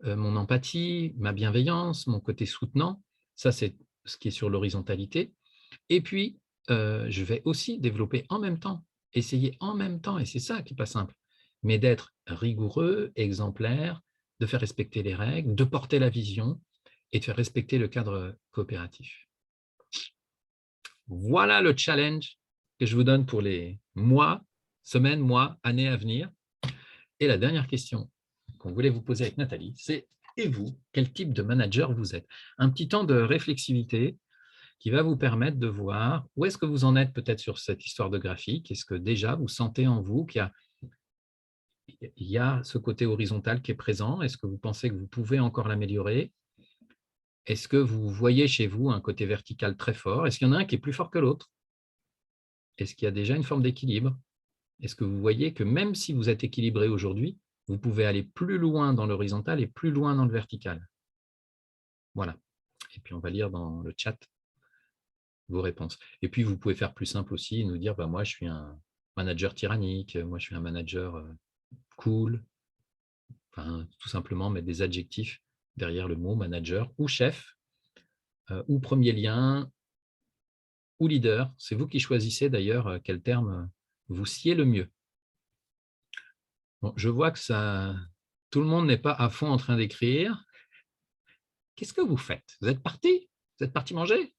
mon empathie, ma bienveillance, mon côté soutenant. Ça, c'est ce qui est sur l'horizontalité. Et puis, je vais aussi développer en même temps, essayer en même temps, et c'est ça qui n'est pas simple, mais d'être rigoureux, exemplaire, de faire respecter les règles, de porter la vision et de faire respecter le cadre coopératif. Voilà le challenge que je vous donne pour les mois, semaines, mois, années à venir. Et la dernière question qu'on voulait vous poser avec Nathalie, c'est et vous, quel type de manager vous êtes? Un petit temps de réflexivité qui va vous permettre de voir où est-ce que vous en êtes peut-être sur cette histoire de graphique. Est-ce que déjà vous sentez en vous qu'il y a ce côté horizontal qui est présent? Est-ce que vous pensez que vous pouvez encore l'améliorer? Est-ce que vous voyez chez vous un côté vertical très fort? Est-ce qu'il y en a un qui est plus fort que l'autre? Est-ce qu'il y a déjà une forme d'équilibre? Est-ce que vous voyez que même si vous êtes équilibré aujourd'hui, vous pouvez aller plus loin dans l'horizontal et plus loin dans le vertical? Voilà. Et puis, on va lire dans le chat vos réponses. Et puis, vous pouvez faire plus simple aussi et nous dire, moi, je suis un manager tyrannique, moi, je suis un manager cool. Enfin, tout simplement mettre des adjectifs derrière le mot manager ou chef, ou premier lien, ou leader. C'est vous qui choisissez d'ailleurs quel terme vous sied le mieux. Bon, je vois que tout le monde n'est pas à fond en train d'écrire. Qu'est-ce que vous faites? Vous êtes parti? Vous êtes parti manger?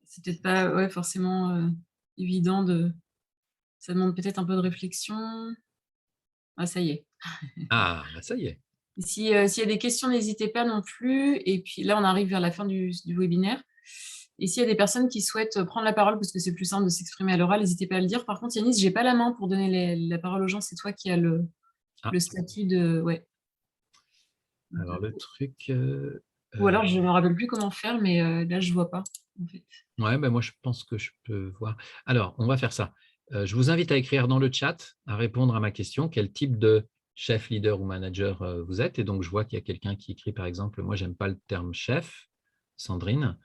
C'est peut-être pas forcément évident ça demande peut-être un peu de réflexion. Ah, ça y est. Ah, ça y est. S'il y a des questions, n'hésitez pas non plus. Et puis là, on arrive vers la fin du webinaire. Et s'il y a des personnes qui souhaitent prendre la parole, parce que c'est plus simple de s'exprimer à l'oral, n'hésitez pas à le dire. Par contre, Yanis, je n'ai pas la main pour donner la parole aux gens. C'est toi qui as le statut de… Ouais. Alors, le truc… Ou alors, je ne me rappelle plus comment faire, mais là, je ne vois pas. En fait. Ouais, moi, je pense que je peux voir. Alors, on va faire ça. Je vous invite à écrire dans le chat, à répondre à ma question, quel type de chef, leader ou manager vous êtes. Et donc, je vois qu'il y a quelqu'un qui écrit, par exemple, moi, j'aime pas le terme chef, Sandrine,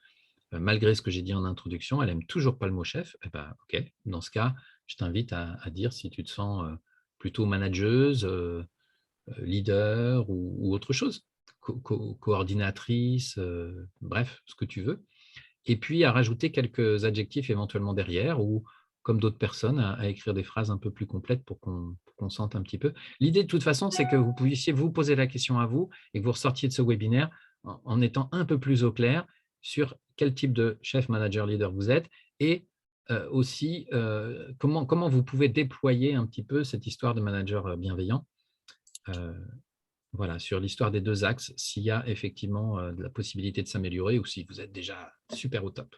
malgré ce que j'ai dit en introduction, elle aime toujours pas le mot chef. Eh ben, OK, dans ce cas, je t'invite à dire si tu te sens plutôt manageuse, leader ou autre chose, coordinatrice, bref, ce que tu veux. Et puis à rajouter quelques adjectifs éventuellement derrière ou comme d'autres personnes, à écrire des phrases un peu plus complètes pour qu'on sente un petit peu. L'idée de toute façon, c'est que vous puissiez vous poser la question à vous et que vous ressortiez de ce webinaire en étant un peu plus au clair sur quel type de chef, manager, leader vous êtes et aussi comment vous pouvez déployer un petit peu cette histoire de manager bienveillant. Voilà, sur l'histoire des 2 axes, s'il y a effectivement de la possibilité de s'améliorer ou si vous êtes déjà super au top.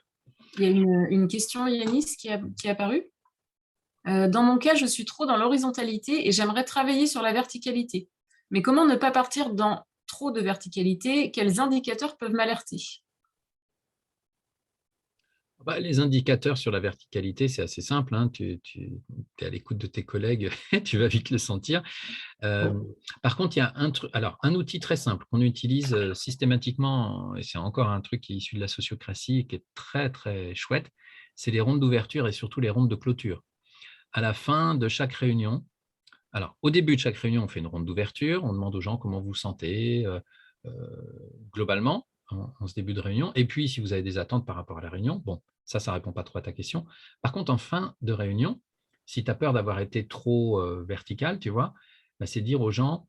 Il y a une question, Yanis, qui est apparue. Dans mon cas, je suis trop dans l'horizontalité et j'aimerais travailler sur la verticalité. Mais comment ne pas partir dans trop de verticalité? Quels indicateurs peuvent m'alerter? Bah, les indicateurs sur la verticalité, c'est assez simple, hein. Tu es à l'écoute de tes collègues, tu vas vite le sentir. Par contre, il y a un outil très simple qu'on utilise systématiquement, et c'est encore un truc qui est issu de la sociocratie et qui est très, très chouette, c'est les rondes d'ouverture et surtout les rondes de clôture. À la fin de chaque réunion, alors au début de chaque réunion, on fait une ronde d'ouverture, on demande aux gens comment vous vous sentez globalement en ce début de réunion, et puis si vous avez des attentes par rapport à la réunion, bon, ça ne répond pas trop à ta question. Par contre, en fin de réunion, si tu as peur d'avoir été trop vertical, tu vois, bah, c'est dire aux gens,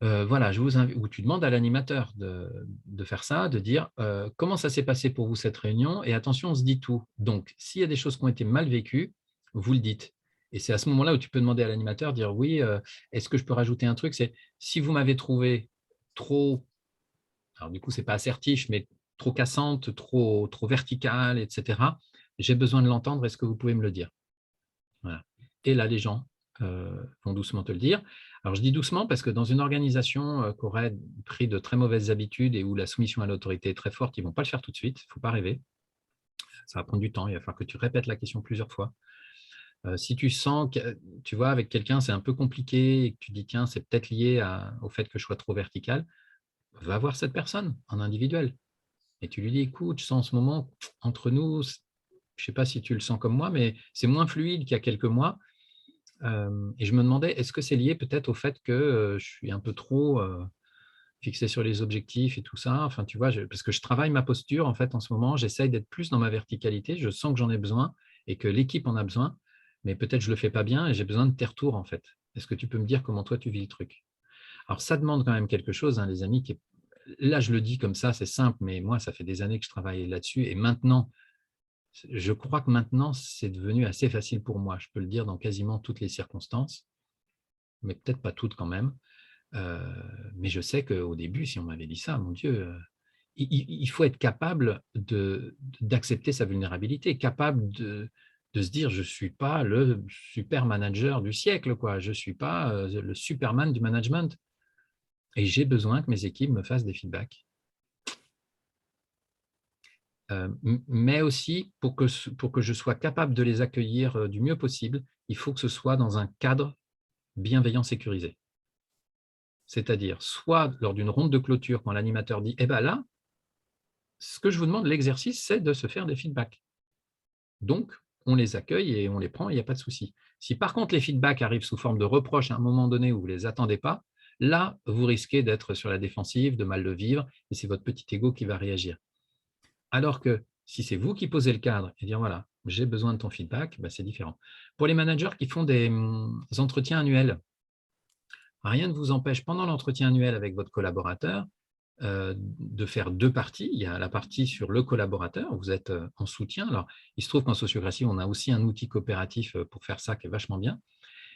voilà, je vous invite, ou tu demandes à l'animateur de faire ça, de dire comment ça s'est passé pour vous cette réunion, et attention, on se dit tout. Donc, s'il y a des choses qui ont été mal vécues, vous le dites. Et c'est à ce moment-là où tu peux demander à l'animateur, dire oui, est-ce que je peux rajouter un truc? C'est si vous m'avez trouvé trop, alors du coup, ce n'est pas assertif, mais trop cassante, trop verticale, etc. J'ai besoin de l'entendre, est-ce que vous pouvez me le dire? Voilà. Et là, les gens vont doucement te le dire. Alors, je dis doucement parce que dans une organisation qui aurait pris de très mauvaises habitudes et où la soumission à l'autorité est très forte, ils ne vont pas le faire tout de suite, il ne faut pas rêver. Ça va prendre du temps, il va falloir que tu répètes la question plusieurs fois. Si tu sens que, tu vois, avec quelqu'un, c'est un peu compliqué et que tu dis, tiens, c'est peut-être lié au fait que je sois trop vertical, va voir cette personne en individuel. Et tu lui dis, écoute, je sens en ce moment, entre nous, je ne sais pas si tu le sens comme moi, mais c'est moins fluide qu'il y a quelques mois. Et je me demandais, est-ce que c'est lié peut-être au fait que je suis un peu trop fixé sur les objectifs et tout ça? Enfin, tu vois, parce que je travaille ma posture en fait en ce moment, j'essaye d'être plus dans ma verticalité, je sens que j'en ai besoin et que l'équipe en a besoin, mais peut-être je ne le fais pas bien et j'ai besoin de tes retours en fait. Est-ce que tu peux me dire comment toi tu vis le truc? Alors ça demande quand même quelque chose, hein, les amis. Là, je le dis comme ça, c'est simple, mais moi, ça fait des années que je travaille là-dessus et maintenant, je crois que maintenant, c'est devenu assez facile pour moi. Je peux le dire dans quasiment toutes les circonstances, mais peut-être pas toutes quand même. Mais je sais qu'au début, si on m'avait dit ça, mon Dieu, il faut être capable d'accepter sa vulnérabilité, capable de se dire, je ne suis pas le super manager du siècle, quoi. Je ne suis pas le Superman du management. Et j'ai besoin que mes équipes me fassent des feedbacks. Mais aussi, pour que je sois capable de les accueillir du mieux possible, il faut que ce soit dans un cadre bienveillant, sécurisé. C'est-à-dire, soit lors d'une ronde de clôture, quand l'animateur dit « Eh bien là, ce que je vous demande, l'exercice, c'est de se faire des feedbacks. » Donc, on les accueille et on les prend, il n'y a pas de souci. Si par contre les feedbacks arrivent sous forme de reproches à un moment donné où vous ne les attendez pas, là, vous risquez d'être sur la défensive, de mal le vivre, et c'est votre petit ego qui va réagir. Alors que si c'est vous qui posez le cadre et dire voilà, j'ai besoin de ton feedback, ben c'est différent. Pour les managers qui font des entretiens annuels, rien ne vous empêche pendant l'entretien annuel avec votre collaborateur de faire 2 parties. Il y a la partie sur le collaborateur, vous êtes en soutien. Alors, il se trouve qu'en sociocratie, on a aussi un outil coopératif pour faire ça qui est vachement bien.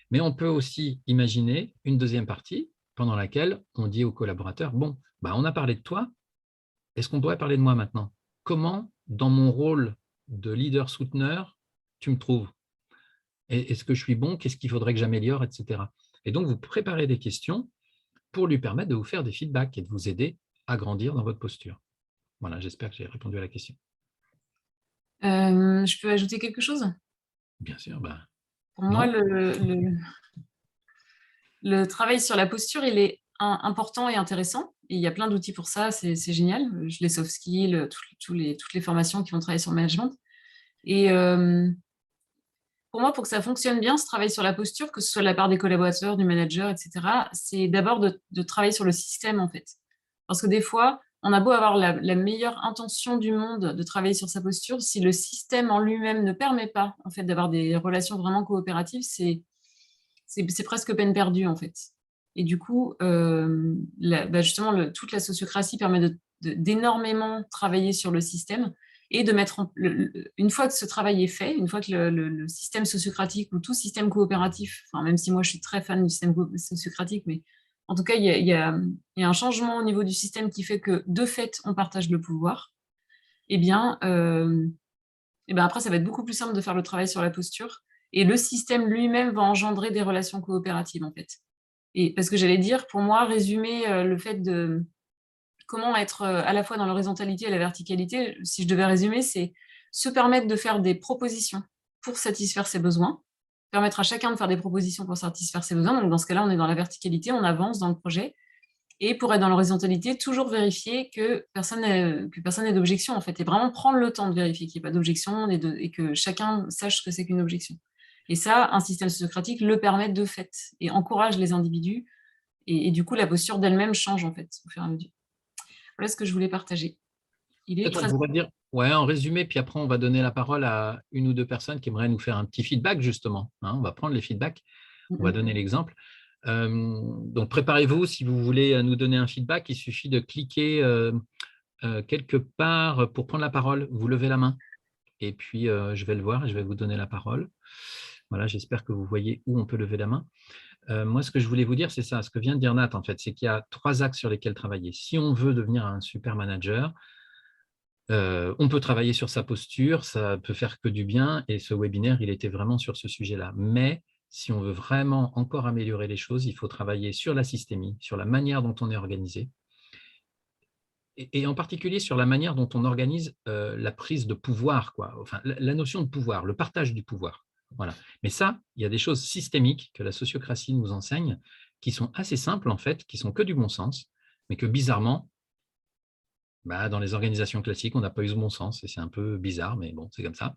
Mais on peut aussi imaginer une deuxième partie pendant laquelle on dit au collaborateur, bon, bah, on a parlé de toi, est-ce qu'on pourrait parler de moi maintenant? Comment, dans mon rôle de leader souteneur, tu me trouves? Est-ce que je suis bon? Qu'est-ce qu'il faudrait que j'améliore, etc. Et donc, vous préparez des questions pour lui permettre de vous faire des feedbacks et de vous aider à grandir dans votre posture. Voilà, j'espère que j'ai répondu à la question. Je peux ajouter quelque chose? Bien sûr, bah, Pour moi, non. le travail sur la posture, il est important et intéressant. Et il y a plein d'outils pour ça, c'est génial. Les soft skills, toutes les formations qui vont travailler sur le management. Et pour moi, pour que ça fonctionne bien, ce travail sur la posture, que ce soit de la part des collaborateurs, du manager, etc., c'est d'abord de travailler sur le système, en fait. Parce que des fois, on a beau avoir la meilleure intention du monde de travailler sur sa posture, si le système en lui-même ne permet pas, en fait, d'avoir des relations vraiment coopératives, c'est presque peine perdue, en fait. Et du coup, justement, toute la sociocratie permet d'énormément travailler sur le système et de mettre une fois que ce travail est fait, une fois que le système sociocratique ou tout système coopératif, enfin, même si moi je suis très fan du système sociocratique, mais en tout cas, il y a un changement au niveau du système qui fait que, de fait, on partage le pouvoir, eh bien, après, ça va être beaucoup plus simple de faire le travail sur la posture. Et le système lui-même va engendrer des relations coopératives, en fait. Et parce que j'allais dire, pour moi, résumer le fait de comment être à la fois dans l'horizontalité et la verticalité, si je devais résumer, c'est se permettre de faire des propositions pour satisfaire ses besoins, permettre à chacun de faire des propositions pour satisfaire ses besoins. Donc, dans ce cas-là, on est dans la verticalité, on avance dans le projet. Et pour être dans l'horizontalité, toujours vérifier que personne n'ait d'objection, en fait, et vraiment prendre le temps de vérifier qu'il n'y ait pas d'objection et que chacun sache ce que c'est qu'une objection. Et ça, un système sociocratique le permet de fait et encourage les individus. Et du coup, la posture d'elle-même change, en fait, au fur et à mesure. Voilà ce que je voulais partager. Il est Peut-être on très... pourrait dire, ouais, en résumé, puis après, on va donner la parole à une ou deux personnes qui aimeraient nous faire un petit feedback, justement, hein. On va prendre les feedbacks, on va donner l'exemple. Donc, préparez-vous, si vous voulez nous donner un feedback, il suffit de cliquer quelque part pour prendre la parole. Vous levez la main et puis je vais le voir et je vais vous donner la parole. Voilà, j'espère que vous voyez où on peut lever la main. Moi, ce que je voulais vous dire, c'est ça, ce que vient de dire Nat, en fait, c'est qu'il y a 3 axes sur lesquels travailler. Si on veut devenir un super manager, on peut travailler sur sa posture, ça peut faire que du bien et ce webinaire, il était vraiment sur ce sujet-là. Mais si on veut vraiment encore améliorer les choses, il faut travailler sur la systémie, sur la manière dont on est organisé et en particulier sur la manière dont on organise la prise de pouvoir, quoi. Enfin, la notion de pouvoir, le partage du pouvoir. Voilà. Mais ça, il y a des choses systémiques que la sociocratie nous enseigne qui sont assez simples, en fait, qui sont que du bon sens, mais que bizarrement, bah, dans les organisations classiques, on n'a pas eu ce bon sens et c'est un peu bizarre, mais bon, c'est comme ça.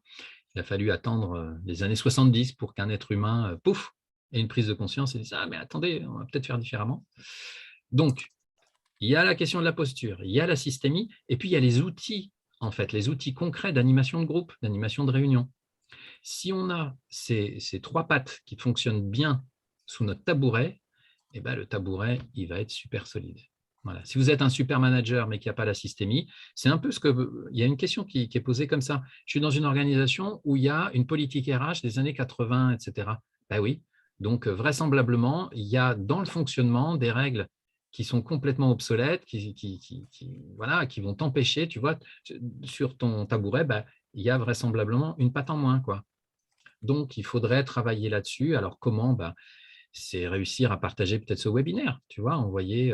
Il a fallu attendre les années 70 pour qu'un être humain, pouf, ait une prise de conscience et dise « Ah, mais attendez, on va peut-être faire différemment ». Donc, il y a la question de la posture, il y a la systémie, et puis il y a les outils, en fait, les outils concrets d'animation de groupe, d'animation de réunion. Si on a ces 3 pattes qui fonctionnent bien sous notre tabouret, eh ben, le tabouret, il va être super solide. Voilà. Si vous êtes un super manager mais qu'il n'y a pas la systémie, c'est un peu ce que… Il y a une question qui est posée comme ça. Je suis dans une organisation où il y a une politique RH des années 80, etc. Ben oui. Donc, vraisemblablement, il y a dans le fonctionnement des règles qui sont complètement obsolètes, voilà, qui vont t'empêcher, tu vois, sur ton tabouret, ben, il y a vraisemblablement une patte en moins, quoi. Donc, il faudrait travailler là-dessus. Alors, comment? Ben, c'est réussir à partager peut-être ce webinaire, tu vois, envoyer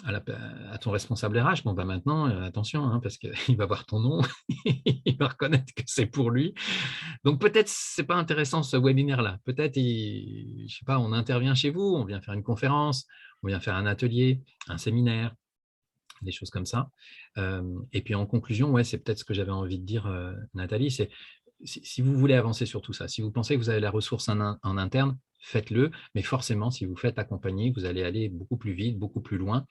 à ton responsable RH, bon, ben maintenant, attention, hein, parce qu'il va voir ton nom, il va reconnaître que c'est pour lui. Donc, peut-être ce n'est pas intéressant ce webinaire-là. Peut-être, je ne sais pas, on intervient chez vous, on vient faire une conférence, on vient faire un atelier, un séminaire, des choses comme ça. Et puis, en conclusion, ouais, c'est peut-être ce que j'avais envie de dire, Nathalie, c'est si vous voulez avancer sur tout ça, si vous pensez que vous avez la ressource en interne, faites-le, mais forcément, si vous faites accompagner, vous allez aller beaucoup plus vite, beaucoup plus loin,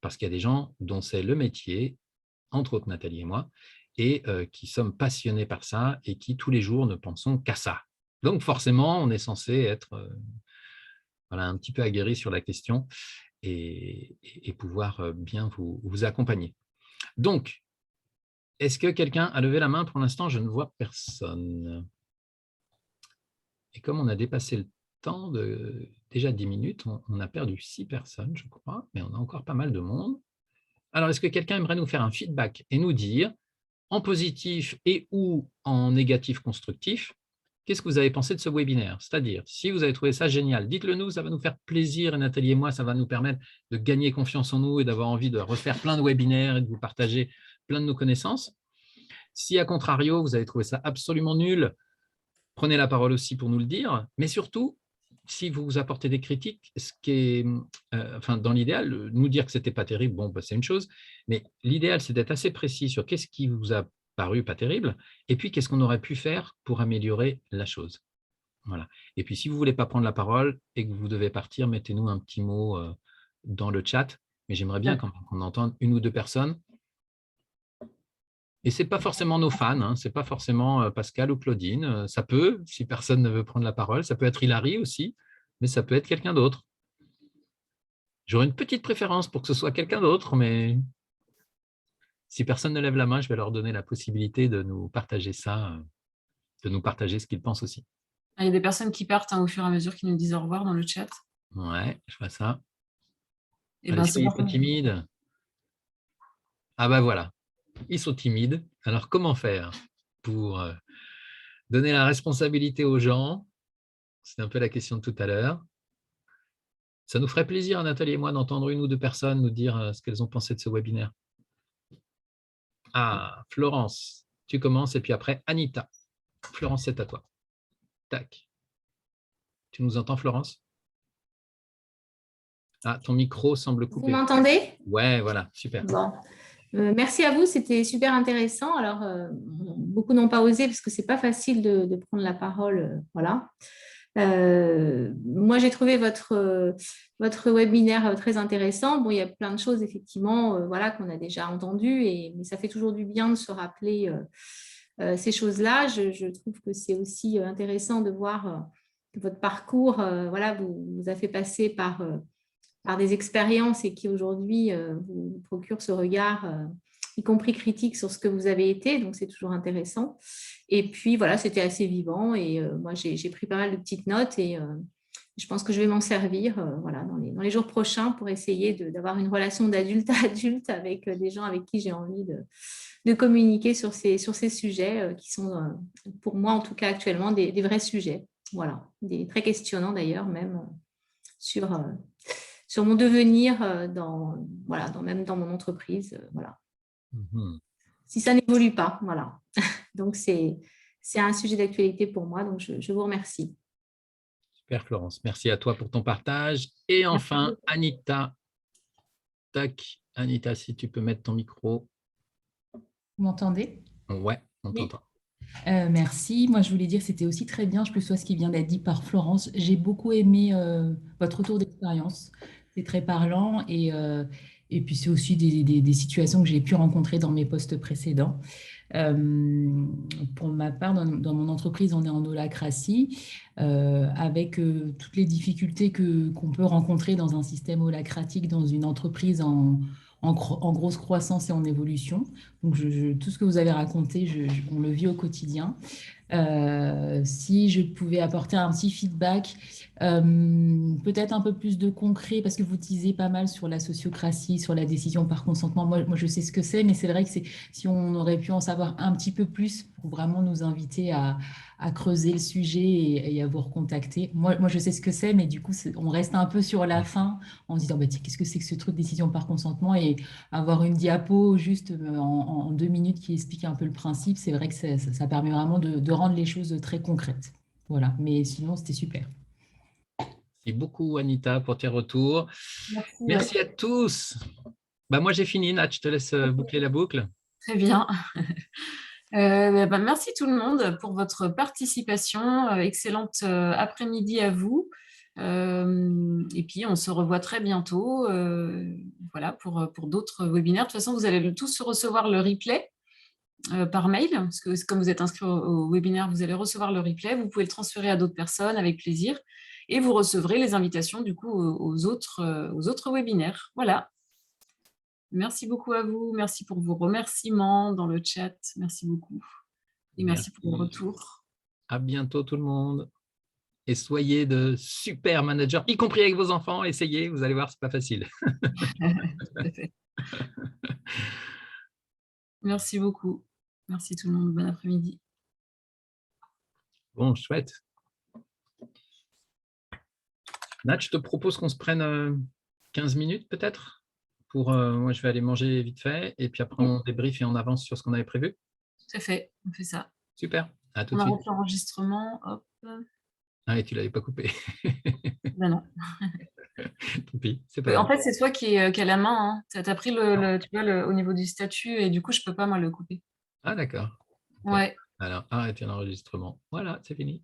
parce qu'il y a des gens dont c'est le métier, entre autres Nathalie et moi, et qui sommes passionnés par ça et qui, tous les jours, ne pensons qu'à ça. Donc, forcément, on est censé être voilà, un petit peu aguerri sur la question et pouvoir bien vous accompagner. Donc, est-ce que quelqu'un a levé la main? Pour l'instant, je ne vois personne. Et comme on a dépassé le temps de déjà 10 minutes, on a perdu 6 personnes, je crois, mais on a encore pas mal de monde. Alors, est-ce que quelqu'un aimerait nous faire un feedback et nous dire, en positif et ou en négatif constructif, qu'est-ce que vous avez pensé de ce webinaire? C'est-à-dire, si vous avez trouvé ça génial, dites-le nous, ça va nous faire plaisir, et Nathalie et moi, ça va nous permettre de gagner confiance en nous et d'avoir envie de refaire plein de webinaires et de vous partager plein de nos connaissances. Si, à contrario, vous avez trouvé ça absolument nul, prenez la parole aussi pour nous le dire, mais surtout, si vous apportez des critiques, ce qui est, enfin, dans l'idéal, nous dire que c'était pas terrible, bon, bah, c'est une chose, mais l'idéal, c'est d'être assez précis sur qu'est-ce qui vous a paru pas terrible, et puis qu'est-ce qu'on aurait pu faire pour améliorer la chose. Voilà. Et puis, si vous voulez pas prendre la parole et que vous devez partir, mettez-nous un petit mot dans le chat, mais j'aimerais bien quand même qu'on entende une ou deux personnes. Et ce n'est pas forcément nos fans, hein, ce n'est pas forcément Pascal ou Claudine. Ça peut, si personne ne veut prendre la parole, ça peut être Hilary aussi, mais ça peut être quelqu'un d'autre. J'aurais une petite préférence pour que ce soit quelqu'un d'autre, mais si personne ne lève la main, je vais leur donner la possibilité de nous partager ça, de nous partager ce qu'ils pensent aussi. Il y a des personnes qui partent au fur et à mesure qui nous disent au revoir dans le chat. Ouais, je vois ça. Et Allez, ben, c'est soyez pas timides. Ah ben voilà, ils sont timides. Alors, comment faire pour donner la responsabilité aux gens? C'est un peu la question de tout à l'heure. Ça nous ferait plaisir, Nathalie et moi, d'entendre une ou deux personnes nous dire ce qu'elles ont pensé de ce webinaire. Ah, Florence, tu commences, et puis après, Anita. Florence, c'est à toi. Tac. Tu nous entends, Florence? Ah, ton micro semble Vous coupé. m'entendez? Ouais, voilà, super. Bon. Merci à vous, c'était super intéressant. Alors, beaucoup n'ont pas osé parce que c'est pas facile de prendre la parole. Voilà. Moi, j'ai trouvé votre webinaire très intéressant. Bon, il y a plein de choses, effectivement, voilà, qu'on a déjà entendues, mais ça fait toujours du bien de se rappeler ces choses-là. Je trouve que c'est aussi intéressant de voir que votre parcours, voilà, vous a fait passer par des expériences et qui aujourd'hui vous procurent ce regard, y compris critique, sur ce que vous avez été. Donc, c'est toujours intéressant. Et puis, voilà, c'était assez vivant. Et moi, j'ai pris pas mal de petites notes et je pense que je vais m'en servir voilà, dans les jours prochains pour essayer d'avoir une relation d'adulte à adulte avec des gens avec qui j'ai envie de communiquer sur ces sujets qui sont, pour moi, en tout cas actuellement, des vrais sujets. Voilà, des très questionnants d'ailleurs, même sur mon devenir même dans mon entreprise. Voilà. Si ça n'évolue pas, voilà. Donc, c'est un sujet d'actualité pour moi, donc je vous remercie. Super, Florence. Merci à toi pour ton partage. Et enfin, Anita. Tac. Anita, si tu peux mettre ton micro. Vous m'entendez? Ouais, on t'entend. Merci. Moi, je voulais dire que c'était aussi très bien, je plus ce qui vient d'être dit par Florence. J'ai beaucoup aimé votre retour d'expérience. C'est très parlant et puis c'est aussi des situations que j'ai pu rencontrer dans mes postes précédents. Pour ma part, dans mon entreprise, on est en holacratie avec toutes les difficultés qu'on peut rencontrer dans un système holacratique, dans une entreprise en grosse croissance et en évolution. Donc, tout ce que vous avez raconté, on le vit au quotidien. Si je pouvais apporter un petit feedback, peut-être un peu plus de concret, parce que vous disiez pas mal sur la sociocratie, sur la décision par consentement. Moi, je sais ce que c'est, mais c'est vrai que si on aurait pu en savoir un petit peu plus pour vraiment nous inviter à creuser le sujet et à vous recontacter. Moi, je sais ce que c'est, mais du coup, on reste un peu sur la fin en se disant, bah, qu'est-ce que c'est que ce truc de décision par consentement, et avoir une diapo juste en 2 minutes qui explique un peu le principe, c'est vrai que ça permet vraiment de rendre les choses très concrètes. Voilà, mais sinon, c'était super. Merci beaucoup, Anita, pour tes retours. Merci. Merci à tous. Bah, moi, j'ai fini, Nat. Je te laisse boucler la boucle. Très bien. Merci tout le monde pour votre participation. Excellente après-midi à vous. Et puis, on se revoit très bientôt voilà, pour d'autres webinaires. De toute façon, vous allez tous recevoir le replay par mail, parce que comme vous êtes inscrit au webinaire, vous allez recevoir le replay. Vous pouvez le transférer à d'autres personnes avec plaisir. Et vous recevrez les invitations du coup aux autres webinaires. Voilà. Merci beaucoup à vous. Merci pour vos remerciements dans le chat. Merci beaucoup. Et merci pour le retour. À bientôt tout le monde. Et soyez de super managers, y compris avec vos enfants. Essayez, vous allez voir, c'est pas facile. Tout à fait. Merci beaucoup. Merci tout le monde. Bon après-midi. Bon, chouette. Nat, je te propose qu'on se prenne 15 minutes peut-être. Moi, je vais aller manger vite fait et puis après on débrief et on avance sur ce qu'on avait prévu. Tout à fait. On fait ça. Super. À tout On de suite. arrête l'enregistrement. Hop. Ah, et tu l'avais pas coupé. Ben non. Tant pis, c'est pas En grave. fait, c'est toi qui as la main. Tu as pris tu vois, au niveau du statut et du coup, je peux pas moi le couper. Ah, d'accord. Ok. Ouais. Alors, arrêtez l'enregistrement. Voilà, c'est fini.